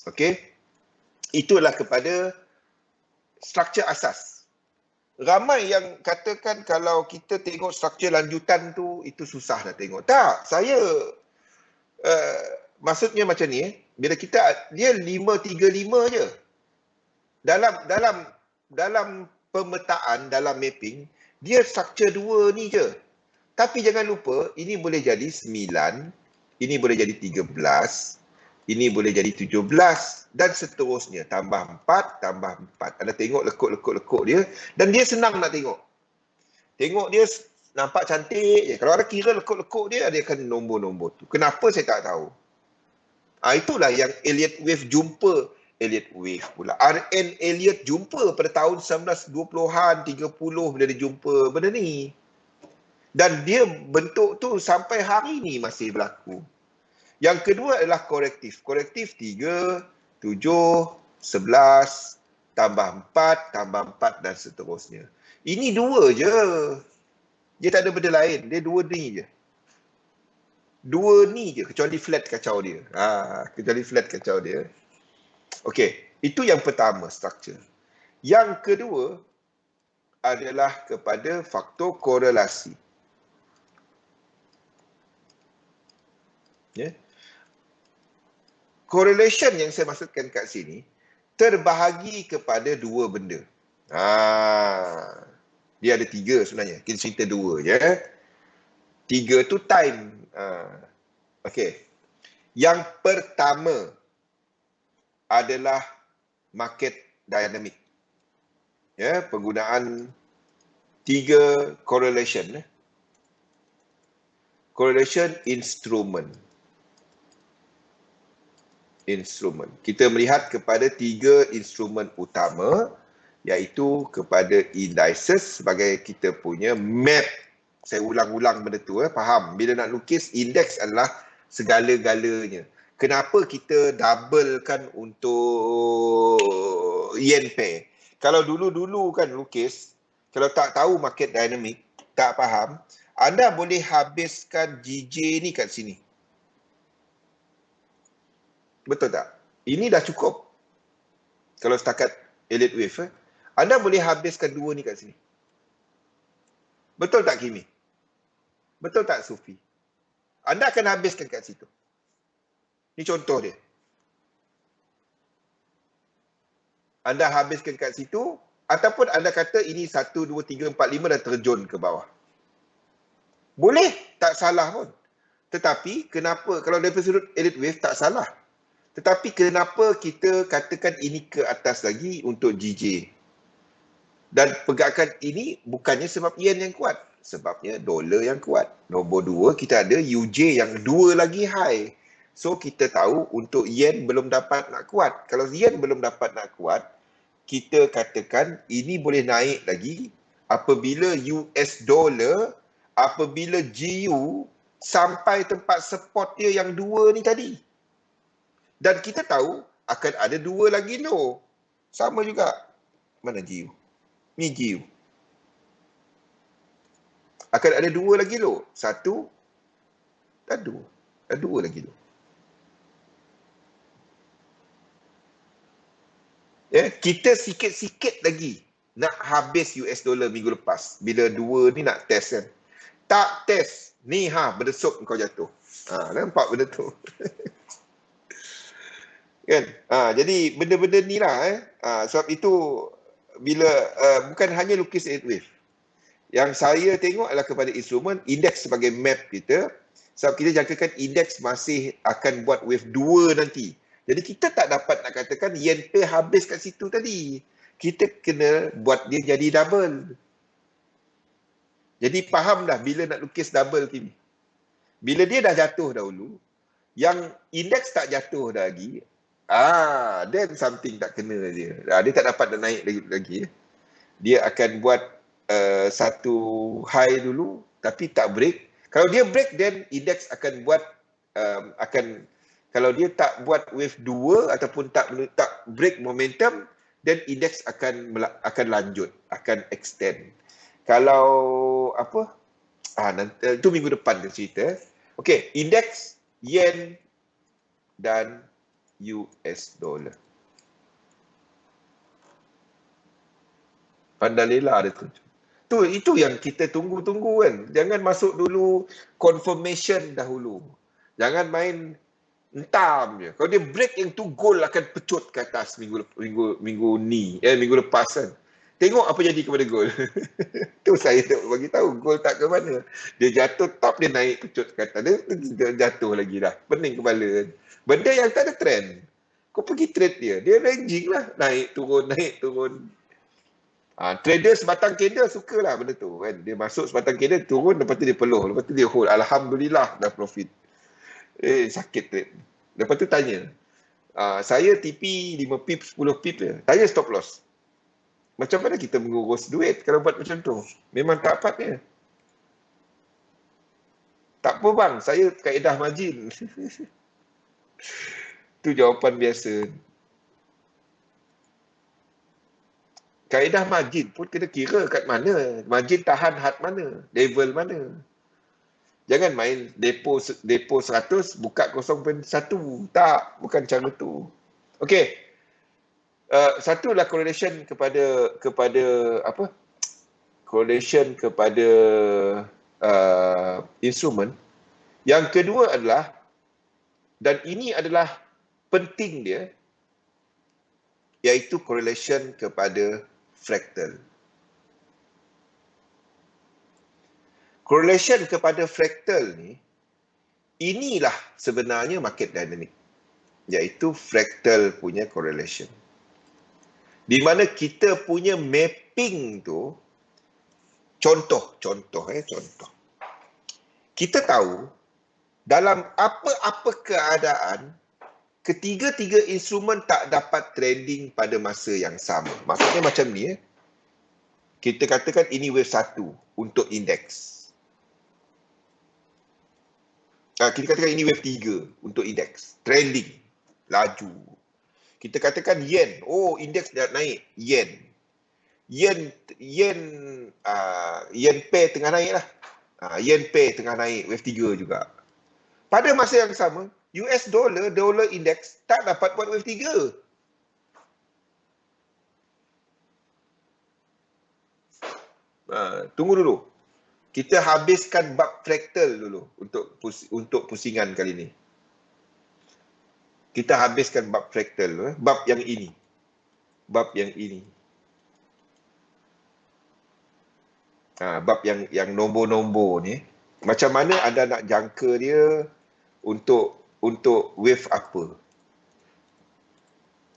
Okey, itulah kepada structure asas. Ramai yang katakan kalau kita tengok structure lanjutan tu, itu susah nak tengok. Tak, saya maksudnya macam ni bila dia 535 je. Dalam pemetaan, dalam mapping, dia structure 2 ni je. Tapi jangan lupa, ini boleh jadi 9, ini boleh jadi 13, ini boleh jadi 17 dan seterusnya. Tambah 4, tambah 4. Anda tengok lekuk-lekuk dia dan dia senang nak tengok. Tengok dia nampak cantik je. Kalau ada kira lekuk-lekuk dia akan nombor-nombor tu. Kenapa saya tak tahu. Itulah yang Elliott Wave jumpa. Elliott Wave pula. R.N. Elliott jumpa pada tahun 1920-an, 30 bila dia jumpa benda ni. Dan dia bentuk tu sampai hari ni masih berlaku. Yang kedua adalah korektif. Korektif 3, 7, 11, tambah 4, tambah 4 dan seterusnya. Ini 2 je. Dia tak ada benda lain. Dia 2 ni je. 2 ni je. Kecuali flat kacau dia. Kecuali flat kacau dia. Okey. Itu yang pertama, structure. Yang kedua adalah kepada faktor korelasi. Correlation yang saya maksudkan kat sini terbahagi kepada 2 benda. Dia ada 3 sebenarnya. Kita cerita 2 je. 3 tu time. Okey. Yang pertama adalah market dynamic. Penggunaan 3 correlation. Correlation instrument. Kita melihat kepada 3 instrumen utama, iaitu kepada indices sebagai kita punya map. Saya ulang-ulang benda tu, faham? Bila nak lukis, index adalah segala-galanya. Kenapa kita doublekan untuk yen pair? Kalau dulu-dulu kan lukis, kalau tak tahu market dynamic, tak faham, anda boleh habiskan GJ ni kat sini. Betul tak? Ini dah cukup. Kalau setakat Elliott Wave. Anda boleh habiskan 2 ni kat sini. Betul tak Kimi? Betul tak Sufi? Anda akan habiskan kat situ. Ini contoh dia. Anda habiskan kat situ, ataupun anda kata ini 1, 2, 3, 4, 5 dah terjun ke bawah. Boleh, tak salah pun. Tetapi kenapa, kalau dari sudut elite wave tak salah. Tetapi kenapa kita katakan ini ke atas lagi untuk GJ? Dan pergerakan ini bukannya sebab yen yang kuat. Sebabnya dolar yang kuat. Nombor 2, kita ada UJ yang 2 lagi high. So kita tahu untuk yen belum dapat nak kuat. Kalau yen belum dapat nak kuat, kita katakan ini boleh naik lagi apabila US dollar, apabila GU sampai tempat support dia yang 2 ni tadi. Dan kita tahu akan ada 2 lagi low. Sama juga. Mana GU? Ni GU. Akan ada 2 lagi low. 1 dan 2. Ada 2 lagi low. Ya, kita sikit-sikit lagi nak habis US dollar minggu lepas. Bila 2 ni nak test kan. Tak test. Ni berdesuk kau jatuh. Nampak benda tu. Kan? Jadi benda-benda ni lah. Sebab itu bila bukan hanya lukis 8 wave. Yang saya tengok adalah kepada instrumen, indeks sebagai map kita. Sebab kita jangkakan indeks masih akan buat wave 2 nanti. Jadi kita tak dapat nak katakan yen pair habis kat situ tadi. Kita kena buat dia jadi double. Jadi faham dah bila nak lukis double ni. Bila dia dah jatuh dahulu, yang indeks tak jatuh dah lagi, then something tak kena dia. Dia tak dapat nak naik lagi. Dia akan buat satu high dulu, tapi tak break. Kalau dia break, then indeks akan buat, kalau dia tak buat wave 2 ataupun tak break momentum, then indeks akan lanjut, akan extend. Kalau nanti, itu minggu depan dia cerita. Okey, indeks yen dan US dollar. Pandalela dia tu. Itu yang kita tunggu-tunggu kan. Jangan masuk dulu confirmation dahulu. Jangan main entam je. Kalau dia break yang tu, gold akan pecut ke atas minggu lepas kan. Tengok apa jadi kepada gold. Tu saya bagi tahu gold tak ke mana. Dia jatuh top, dia naik pecut ke atas. Dia jatuh lagi dah. Pening kepala kan. Benda yang tak ada trend. Kau pergi trade dia. Dia ranging lah. Naik turun, naik turun. Trader sebatang candle sukalah benda tu kan. Dia masuk sebatang candle, turun, lepas tu dia peluh. Lepas tu dia hold. Alhamdulillah dah profit. Sakit trade. Lepas tu tanya. Saya TP 5 pip, 10 pip je. Tanya stop loss. Macam mana kita mengurus duit kalau buat macam tu? Memang tak patnya. Tak apa bang, saya kaedah margin. Tu jawapan biasa. Kaedah margin pun kena kira kat mana. Margin tahan had mana. Level mana. Jangan main depo 100, buka 0.1. Tak, bukan cara tu. Okey. Satu adalah correlation kepada apa? Correlation kepada instrumen. Yang kedua adalah, dan ini adalah penting dia, iaitu correlation kepada fractal. Correlation kepada fractal ni, inilah sebenarnya market dynamic, iaitu fractal punya correlation. Di mana kita punya mapping tu, contoh. Kita tahu dalam apa-apa keadaan, ketiga-tiga instrumen tak dapat trending pada masa yang sama. Maksudnya macam ni. Kita katakan ini wave 1 untuk indeks. Kita katakan ini wave 3 untuk indeks. Trending. Laju. Kita katakan yen. Indeks dah naik. Yen pair tengah naik lah. Yen pair tengah naik. Wave 3 juga. Pada masa yang sama, US dollar index tak dapat buat wave 3. Tunggu dulu. Kita habiskan bab fraktal dulu untuk pusingan kali ni. Kita habiskan bab fraktal, bab yang ini. Bab yang ini. Bab yang nombor-nombor ni. Macam mana anda nak jangka dia untuk wave apa?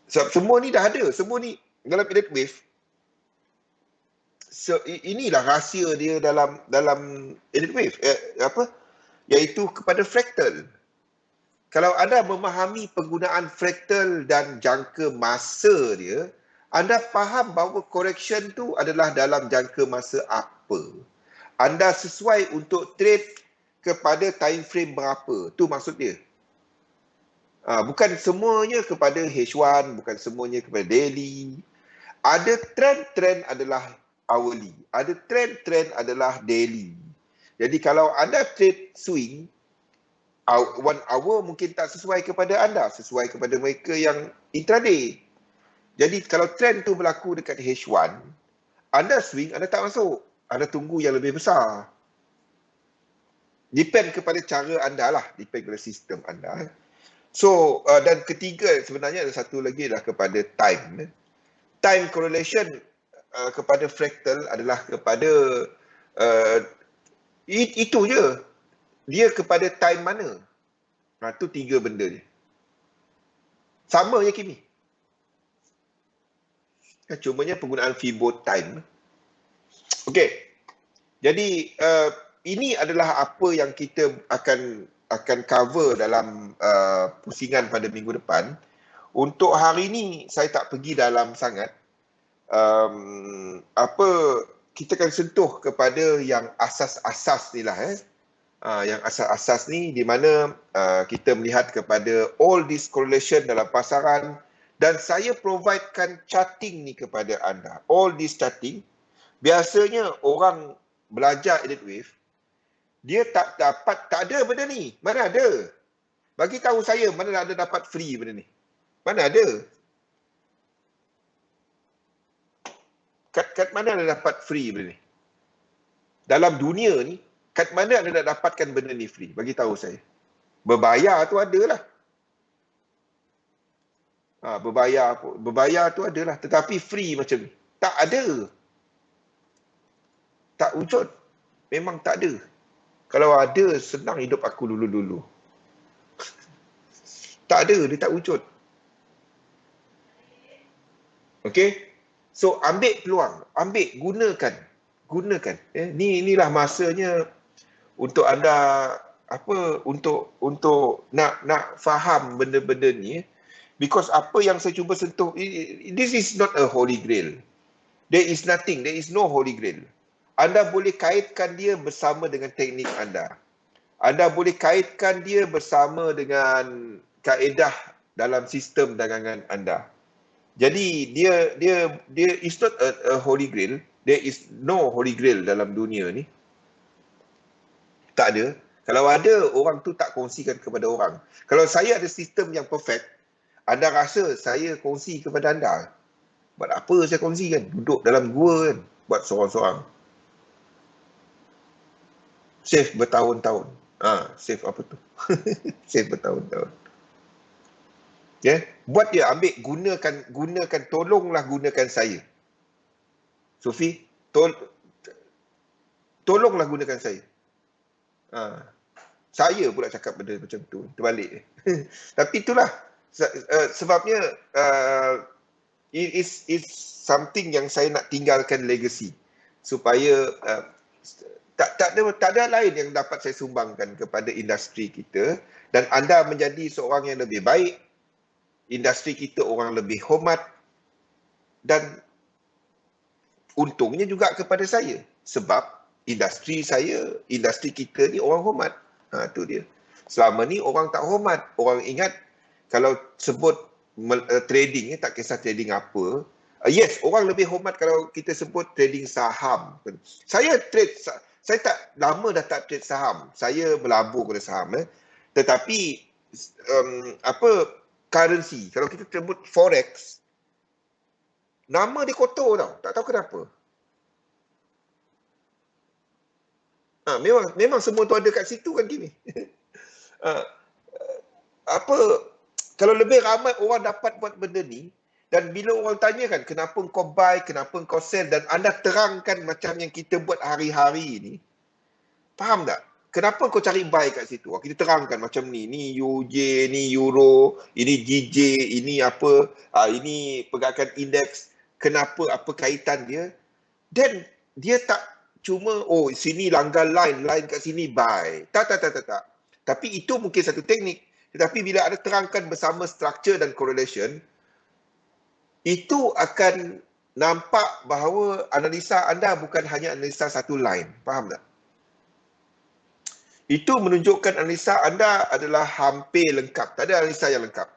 Sebab semua ni dah ada. Semua ni dalam elite wave. So, inilah rahsia dia dalam elite wave. Iaitu kepada fraktal. Kalau anda memahami penggunaan fraktal dan jangka masa dia, anda faham bahawa correction tu adalah dalam jangka masa apa. Anda sesuai untuk trade kepada time frame berapa. Tu maksud dia. Bukan semuanya kepada H1, bukan semuanya kepada daily. Ada trend adalah hourly. Ada trend adalah daily. Jadi kalau anda trade swing, 1 hour mungkin tak sesuai kepada anda, sesuai kepada mereka yang intraday. Jadi kalau trend tu berlaku dekat H1, anda swing, anda tak masuk. Anda tunggu yang lebih besar. Depend kepada cara anda lah, depend kepada sistem anda. So, dan ketiga sebenarnya ada satu lagi adalah kepada time. Time correlation kepada fraktal adalah kepada itu je. Dia kepada time mana? Tu 3 benda je. Sama je Kimi. Cumanya penggunaan Fibo time. Okey. Jadi ini adalah apa yang kita akan cover dalam pusingan pada minggu depan. Untuk hari ini saya tak pergi dalam sangat. Kita akan sentuh kepada yang asas-asas ni lah. Yang asas-asas ni di mana kita melihat kepada all this correlation dalam pasaran, dan saya providekan charting ni kepada anda. All this charting, biasanya orang belajar elite wave, dia tak ada benda ni. Mana ada? Bagi tahu saya mana ada dapat free benda ni. Mana ada? Kat mana ada dapat free benda ni? Dalam dunia ni, kat mana anda nak dapatkan benda ni free? Bagi tahu saya. Berbayar tu adalah. Berbayar tu adalah. Tetapi free macam ni, tak ada. Tak wujud. Memang tak ada. Kalau ada, senang hidup aku dulu-dulu. Tak ada, dia tak wujud. Okey? So, ambil peluang. Gunakan. Inilah masanya untuk anda untuk nak faham benda-benda ni, because apa yang saya cuba sentuh, this is not a holy grail. There is no holy grail. Anda boleh kaitkan dia bersama dengan teknik anda. Anda boleh kaitkan dia bersama dengan kaedah dalam sistem dagangan anda. Jadi dia is not a holy grail. There is no holy grail dalam dunia ni. Tak ada. Kalau ada, orang tu tak kongsikan kepada orang. Kalau saya ada sistem yang perfect, anda rasa saya kongsi kepada anda. Buat apa saya kongsikan? Duduk dalam gua kan, buat seorang-seorang. Save bertahun-tahun. Save apa tu? Save bertahun-tahun. Buat dia, gunakan, tolonglah gunakan saya. Sufi, tolonglah gunakan saya. Saya pula cakap benda macam tu, terbalik. Tapi itulah sebabnya it is something yang saya nak tinggalkan legacy, supaya tak ada lain yang dapat saya sumbangkan kepada industri kita, dan anda menjadi seorang yang lebih baik, industri kita orang lebih hormat, dan untungnya juga kepada saya, sebab industri kita ni orang hormat. Tu dia. Selama ni orang tak hormat. Orang ingat kalau sebut trading, tak kisah trading apa. Yes, orang lebih hormat kalau kita sebut trading saham. Saya tak lama dah tak trade saham. Saya berlabur pada saham. Tetapi currency, kalau kita sebut forex, nama dia kotor tau. Tak tahu kenapa. Memang semua tu ada kat situ kan Kimi. Ha, apa kalau lebih ramai orang dapat buat benda ni, dan bila orang tanya kan kenapa kau buy, kenapa kau sell, dan anda terangkan macam yang kita buat hari-hari ni, faham tak? Kenapa kau cari buy kat situ? Kita terangkan macam ni UJ, ni Euro, ini GJ, ini apa, ini pergerakan indeks, kenapa, apa kaitan dia. Dan dia tak cuma, oh sini langgar line kat sini buy. Tak. Tapi itu mungkin satu teknik. Tetapi bila ada terangkan bersama structure dan correlation, itu akan nampak bahawa analisa anda bukan hanya analisa satu line. Faham tak? Itu menunjukkan analisa anda adalah hampir lengkap. Tak ada analisa yang lengkap.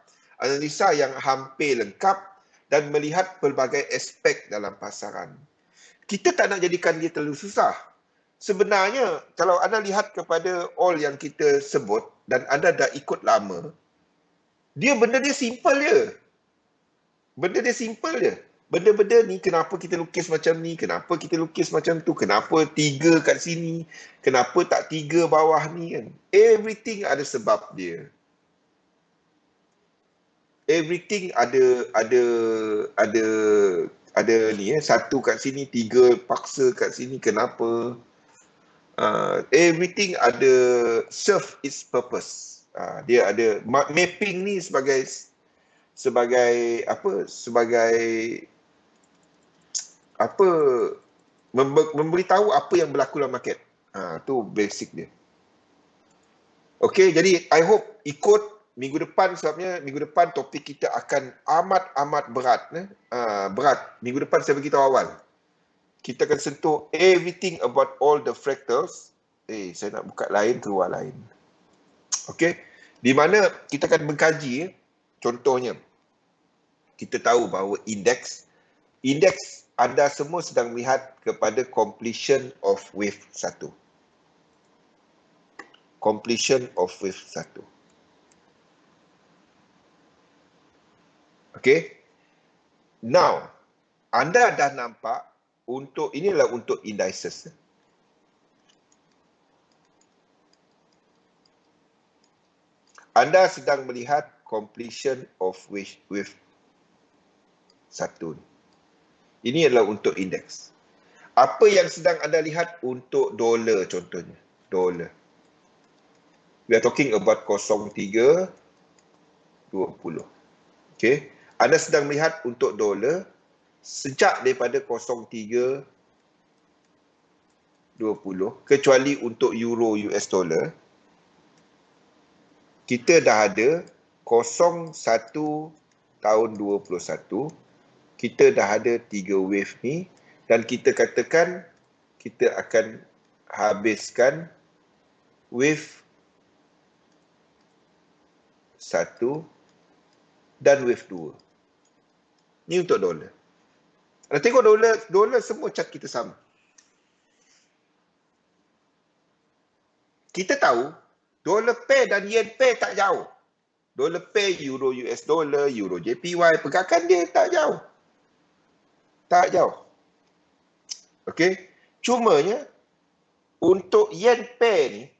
Analisa yang hampir lengkap dan melihat pelbagai aspek dalam pasaran. Kita tak nak jadikan dia terlalu susah. Sebenarnya, kalau anda lihat kepada all yang kita sebut dan anda dah ikut lama, benda dia simple je. Benda dia simple je. Benda-benda ni kenapa kita lukis macam ni, kenapa kita lukis macam tu, kenapa 3 kat sini, kenapa tak 3 bawah ni kan. Everything ada sebab dia. Everything ada ni satu kat sini, 3 paksa kat sini, kenapa? Everything ada serve its purpose. Dia ada mapping ni sebagai memberitahu apa yang berlaku dalam market. Tu basic dia. Okey, jadi I hope ikut minggu depan, sebabnya minggu depan topik kita akan amat berat. Berat. Minggu depan saya beritahu awal. Kita akan sentuh everything about all the fractals. Saya nak buka lain, keluar lain. Okey, di mana kita akan mengkaji, contohnya, kita tahu bahawa indeks anda semua sedang melihat kepada completion of wave 1. Completion of wave 1. Okay. Now, anda dah nampak inilah untuk indices. Anda sedang melihat completion of wave 1. Ini adalah untuk indeks. Apa yang sedang anda lihat untuk dolar contohnya? Dolar. We are talking about 03.20. Okay. Anda sedang melihat untuk dolar sejak daripada 03.20 kecuali untuk euro US dollar. Kita dah ada 01 tahun 21. Kita dah ada 3 wave ni dan kita katakan kita akan habiskan wave 1 dan wave 2. Ni untuk dolar. Anda tengok dolar semua chart kita sama. Kita tahu dolar pair dan yen pair tak jauh. Dolar pair, euro US dollar, euro JPY, pergerakan dia tak jauh. Tak jauh. Okey. Cumanya untuk yen pair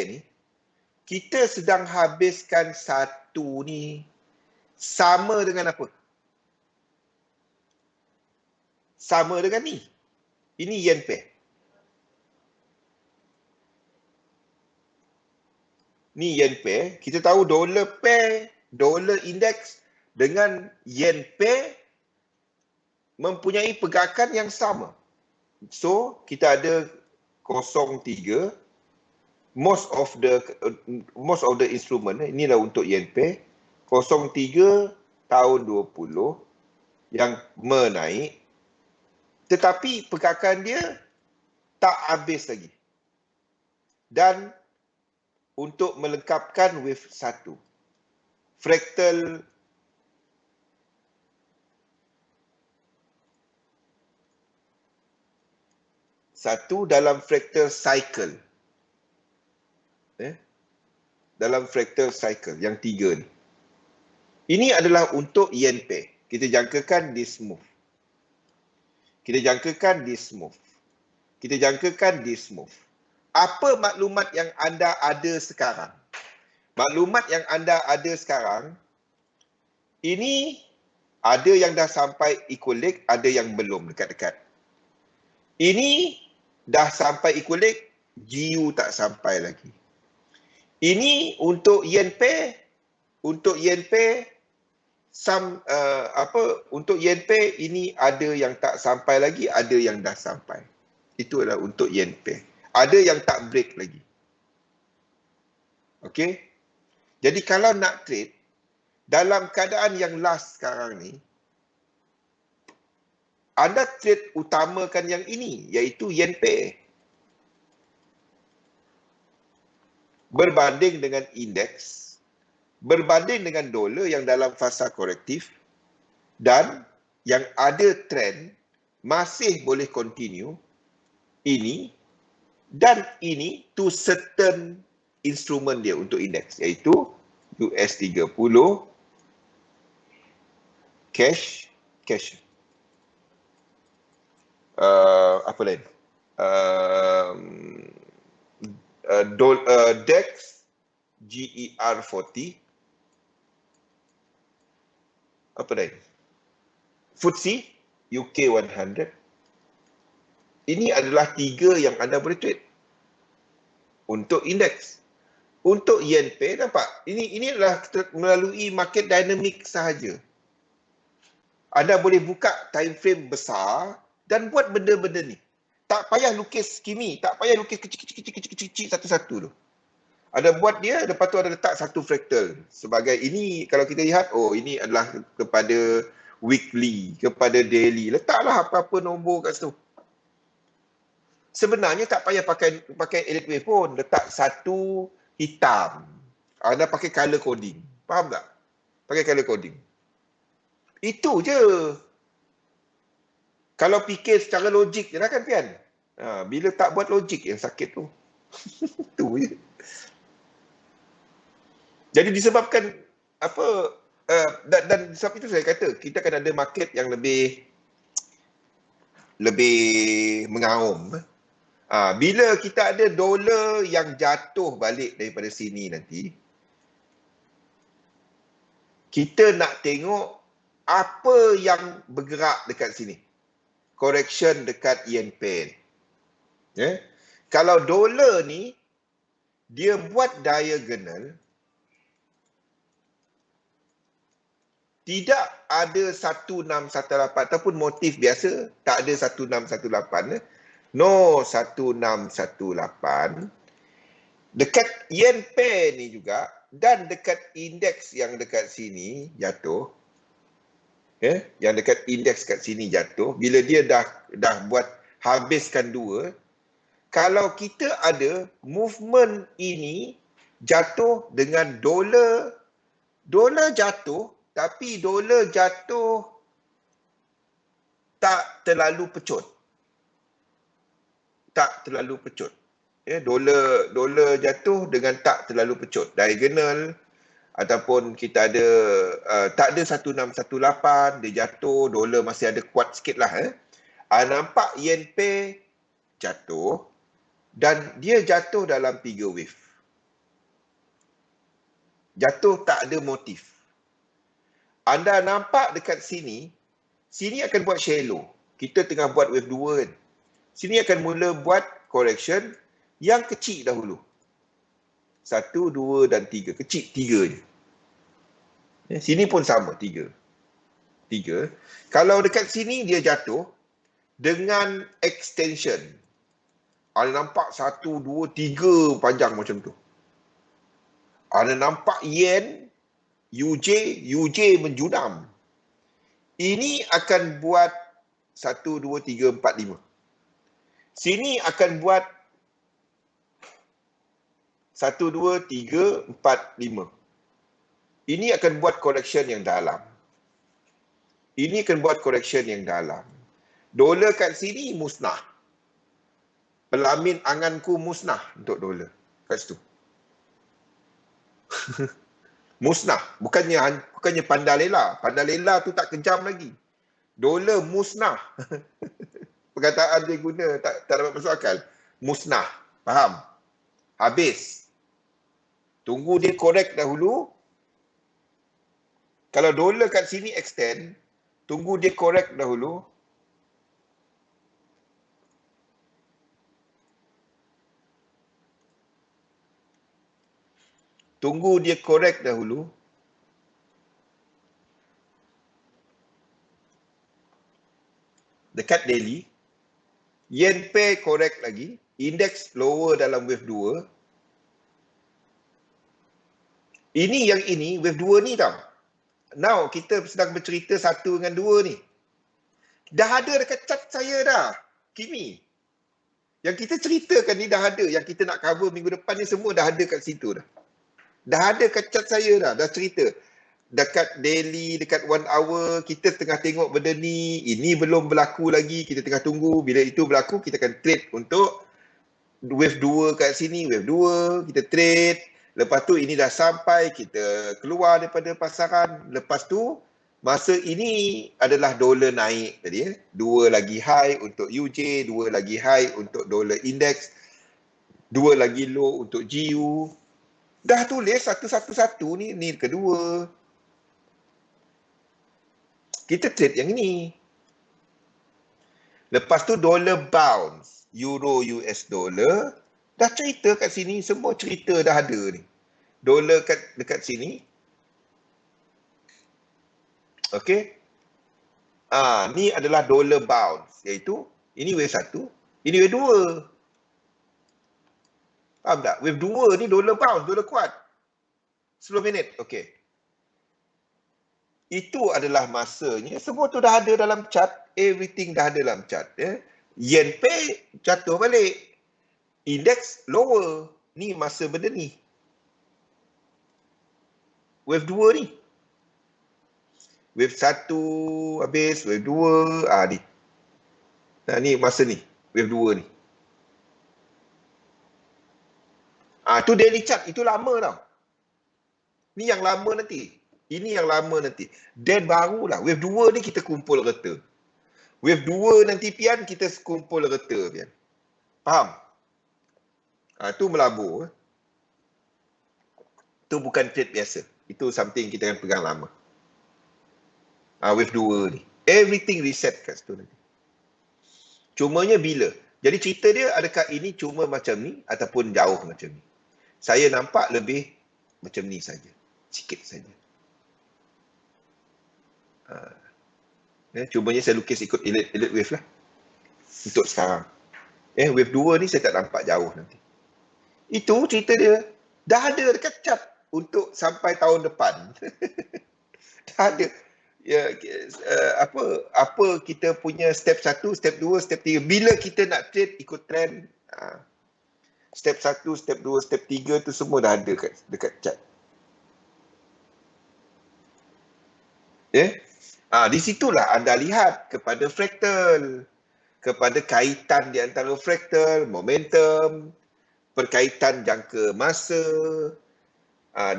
ni, kita sedang habiskan satu ni sama dengan apa? Sama dengan ni. Ini yen pair. Ni yen pair. Kita tahu dolar pair, dolar index dengan yen pair mempunyai pergerakan yang sama. So, kita ada 03. Most of the instrument, inilah untuk yen pair. 03 tahun 20 yang menaik. Tetapi pergerakan dia tak habis lagi. Dan untuk melengkapkan wave 1. Fractal satu dalam fractal cycle. Dalam fractal cycle yang 3 ni. Ini adalah untuk yen pair. Kita jangkakan this move. Kita jangkakan this move. Kita jangkakan this move. Apa maklumat yang anda ada sekarang? Maklumat yang anda ada sekarang, ini ada yang dah sampai equal leg, ada yang belum dekat-dekat. Ini dah sampai equal leg, GU tak sampai lagi. Ini untuk yen pair, untuk yen pair untuk yen pair ini ada yang tak sampai lagi, ada yang dah sampai. Itu adalah untuk yen pair. Ada yang tak break lagi. Okey. Jadi kalau nak trade dalam keadaan yang last sekarang ni, anda trade utamakan yang ini, iaitu yen pair. Berbanding dengan indeks, berbanding dengan dolar yang dalam fasa korektif dan yang ada trend masih boleh continue, ini dan ini to certain instrumen dia untuk indeks, iaitu US 30 cash apa lain, DEX GER 40, apa lain, FTSE UK 100. Ini adalah 3 yang anda boleh trade untuk indeks. Untuk yen pair, nampak? Ini adalah melalui market dynamic sahaja. Anda boleh buka time frame besar dan buat benda-benda ni. Tak payah lukis skimi, tak payah lukis kecil-kecil satu-satu tu. Anda buat dia, lepas tu ada letak satu fractal. Sebagai ini, kalau kita lihat, oh ini adalah kepada weekly, kepada daily. Letaklah apa-apa nombor kat situ. Sebenarnya tak payah pakai elite wave pun. Letak satu hitam. Anda pakai color coding. Faham tak? Pakai color coding. Itu je. Kalau fikir secara logik je lah kan, Pian? Bila tak buat logik yang sakit tu. Itu je. Jadi disebabkan apa, dan sebab itu saya kata kita akan ada market yang lebih mengaum. Bila kita ada dolar yang jatuh balik daripada sini nanti, kita nak tengok apa yang bergerak dekat sini. Correction dekat yen pair. Kalau dolar ni dia buat diagonal, tidak ada 1618 ataupun motif biasa, tak ada 1618. No 1618. Dekat yen pair ni juga dan dekat indeks yang dekat sini jatuh. Yang dekat indeks kat sini jatuh. Bila dia dah buat habiskan dua, kalau kita ada movement ini jatuh dengan dolar jatuh, tapi dolar jatuh tak terlalu pecut. Tak terlalu pecut. Dolar jatuh dengan tak terlalu pecut. Diagonal ataupun kita ada tak ada 1618, dia jatuh, dolar masih ada kuat sikit lah. Nampak yen pair jatuh dan dia jatuh dalam 3 wave. Jatuh tak ada motif. Anda nampak dekat sini akan buat shallow. Kita tengah buat wave 2 kan. Sini akan mula buat correction yang kecil dahulu. 1, 2 dan 3. Kecil 3 je. Sini pun sama 3. Kalau dekat sini dia jatuh dengan extension. Anda nampak 1, 2, 3 panjang macam tu. Anda nampak yen, UJ menjunam. Ini akan buat 1, 2, 3, 4, 5. Sini akan buat 1, 2, 3, 4, 5. Ini akan buat correction yang dalam. Ini akan buat correction yang dalam. Dolar kat sini musnah. Pelamin anganku musnah untuk dolar kat situ. Musnah. Bukannya pandalela. Pandalela tu tak kejam lagi. Dolar musnah. Perkataan dia guna tak dapat masuk akal. Musnah. Faham? Habis. Tunggu dia correct dahulu. Kalau dolar kat sini extend, tunggu dia correct dahulu. Tunggu dia correct dahulu. Dekat daily. Yen pair correct lagi. Index lower dalam wave 2. Ini wave 2 ni tau. Now kita sedang bercerita 1 dengan 2 ni. Dah ada dekat chat saya dah. Kimi. Yang kita ceritakan ni dah ada. Yang kita nak cover minggu depan ni semua dah ada kat situ dah. Dah ada kat chat saya dah cerita. Dekat daily, dekat 1 hour, kita tengah tengok benda ni, ini belum berlaku lagi, kita tengah tunggu. Bila itu berlaku, kita akan trade untuk wave 2 kat sini, wave 2, kita trade. Lepas tu ini dah sampai, kita keluar daripada pasaran. Lepas tu, masa ini adalah dolar naik tadi. 2 lagi high untuk UJ, 2 lagi high untuk dolar index, 2 lagi low untuk GU. Dah tulis satu-satu ni kedua. Kita trade yang ini. Lepas tu dollar bounce, euro US dollar. Dah cerita kat sini, semua cerita dah ada ni. Dolar dekat sini. Okey. Ni adalah dollar bounce, iaitu ini wave 1, ini wave 2. Faham tak? Wave 2 ni dollar bounce, dollar kuat. 10 minit, okey. Itu adalah masanya. Semua tu dah ada dalam chart. Everything dah ada dalam chart. Yen pair jatuh balik. Index lower. Ni masa benda ni. Wave 2 ni. Wave 1 habis. Wave 2. Ni. Ni masa ni. Wave 2 ni. Tu daily chart. Itu lama tau. Ni yang lama nanti. Ini yang lama nanti. Then barulah. Wave 2 ni kita kumpul reta. Wave 2 nanti pian kita kumpul reta pian. Faham? Tu melabur. Tu bukan trade biasa. Itu something kita akan pegang lama. Wave 2 ni. Everything reset kat situ nanti. Cumanya bila? Jadi cerita dia adakah ini cuma macam ni ataupun jauh macam ni? Saya nampak lebih macam ni saja. Sikit saja. Cumanya saya lukis ikut elite wave lah. Untuk sekarang. Wave 2 ni saya tak nampak jauh nanti. Itu cerita dia. Dah ada dekat chart untuk sampai tahun depan. Dah ada. Apa kita punya step 1, step 2, step 3. Bila kita nak trade ikut trend. Step 1, step 2, step 3 tu semua dah ada dekat chart. Di situlah anda lihat kepada fraktal, kepada kaitan di antara fraktal, momentum, perkaitan jangka masa,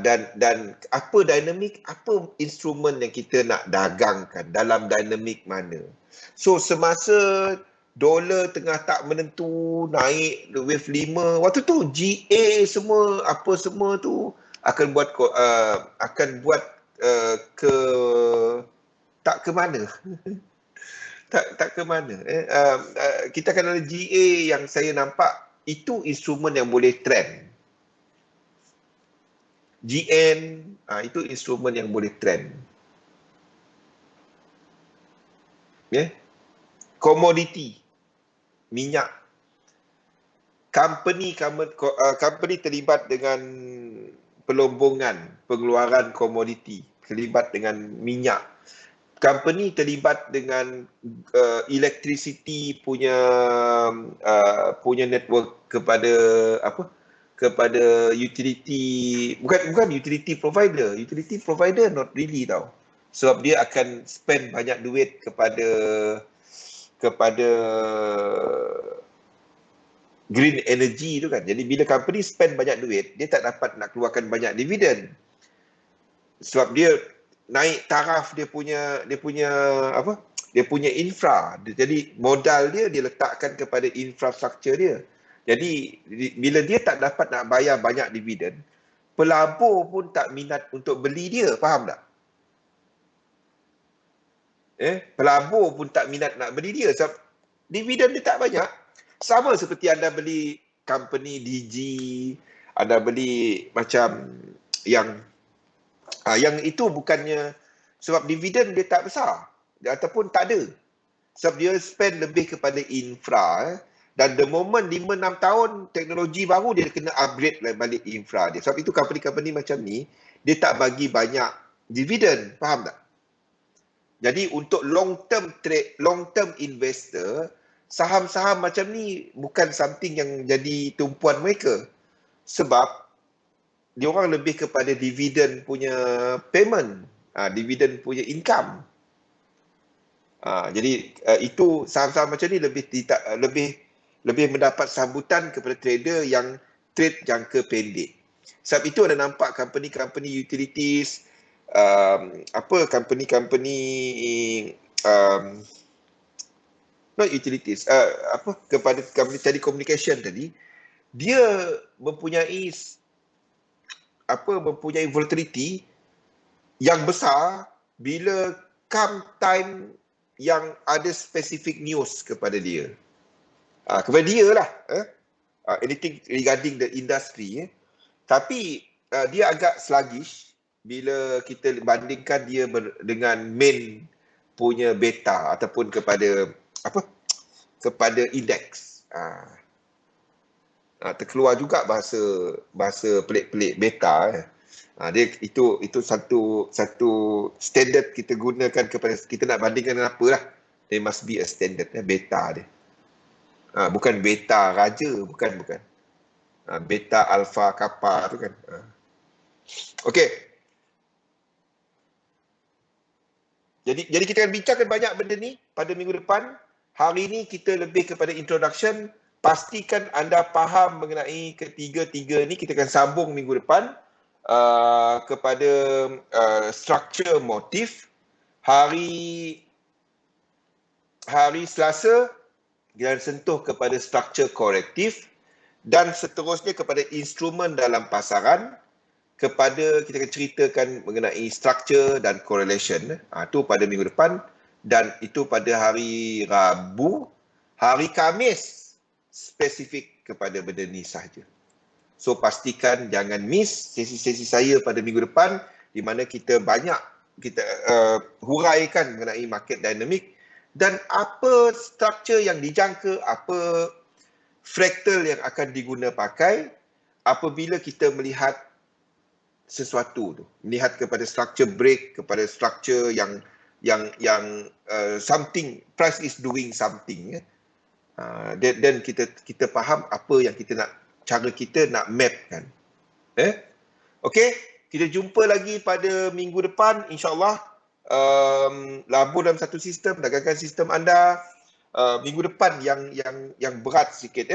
dan apa dinamik, apa instrumen yang kita nak dagangkan dalam dinamik mana. So semasa dolar tengah tak menentu, naik wave 5, waktu tu GA semua, apa semua tu akan buat tak ke mana. tak ke mana. Kita akan ada GA yang saya nampak itu instrumen yang boleh trend. GN itu instrumen yang boleh trend. Komoditi, minyak. Company terlibat dengan pengeluaran komoditi, terlibat dengan minyak. Company terlibat dengan electricity punya network kepada utility, bukan utility provider not really tau, sebab dia akan spend banyak duit kepada green energy tu kan. Jadi bila company spend banyak duit, dia tak dapat nak keluarkan banyak dividen. Sebab dia naik taraf dia punya apa? Dia punya infra. Jadi modal dia letakkan kepada infrastruktur dia. Jadi bila dia tak dapat nak bayar banyak dividen, pelabur pun tak minat untuk beli dia, faham tak? Pelabur pun tak minat nak beli dia sebab dividen dia tak banyak. Sama seperti anda beli company DG, anda beli macam yang itu bukannya sebab dividen dia tak besar ataupun tak ada. Sebab dia spend lebih kepada infra dan the moment 5-6 tahun teknologi baru dia kena upgrade balik infra dia. Sebab itu company-company macam ni dia tak bagi banyak dividen, faham tak? Jadi untuk long term trade, long term investor, saham-saham macam ni bukan something yang jadi tumpuan mereka. Sebab dia orang lebih kepada dividen punya payment, dividen punya income. Jadi itu saham-saham macam ni lebih mendapat sambutan kepada trader yang trade jangka pendek. Sebab itu ada nampak company-company utilities, company-company not utilities, kepada company telecommunication tadi, dia mempunyai volatility yang besar bila come time yang ada specific news kepada dia. Kepada dia lah. Anything regarding the industry. Tapi dia agak sluggish bila kita bandingkan dia dengan main punya beta ataupun kepada indeks. Terkeluar juga bahasa pelik-pelik beta. Dia itu satu standard kita gunakan kepada kita nak bandingkan dengan apa lah. There must be a standard beta dia. Bukan beta raja, bukan. Beta alpha kappa tu kan. Okey. Jadi kita akan bincangkan banyak benda ni pada minggu depan. Hari ni kita lebih kepada introduction. Pastikan anda faham mengenai ketiga-tiga ni. Kita akan sambung minggu depan kepada structure motif. Hari Selasa kita sentuh kepada structure korektif dan seterusnya kepada instrumen dalam pasaran. Kita akan ceritakan mengenai structure dan correlation. Itu pada minggu depan dan itu pada hari Rabu. Hari Khamis spesifik kepada benda ni sahaja. So pastikan jangan miss sesi-sesi saya pada minggu depan di mana kita huraikan mengenai market dynamic dan apa structure yang dijangka, apa fractal yang akan diguna pakai apabila kita melihat sesuatu tu, melihat kepada structure break, kepada structure yang something, price is doing something. Dan kita faham apa yang cara kita nak mapkan. Okey, kita jumpa lagi pada minggu depan insya-Allah. Labur dalam satu sistem, dagangkan sistem anda. Minggu depan yang berat sikit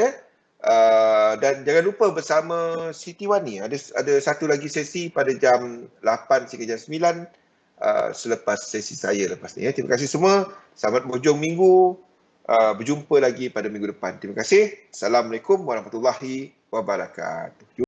dan jangan lupa bersama Siti Wani ada satu lagi sesi pada jam 8 hingga jam 9 selepas sesi saya lepas ni. Terima kasih semua. Selamat berhujung minggu. Berjumpa lagi pada minggu depan. Terima kasih. Assalamualaikum warahmatullahi wabarakatuh.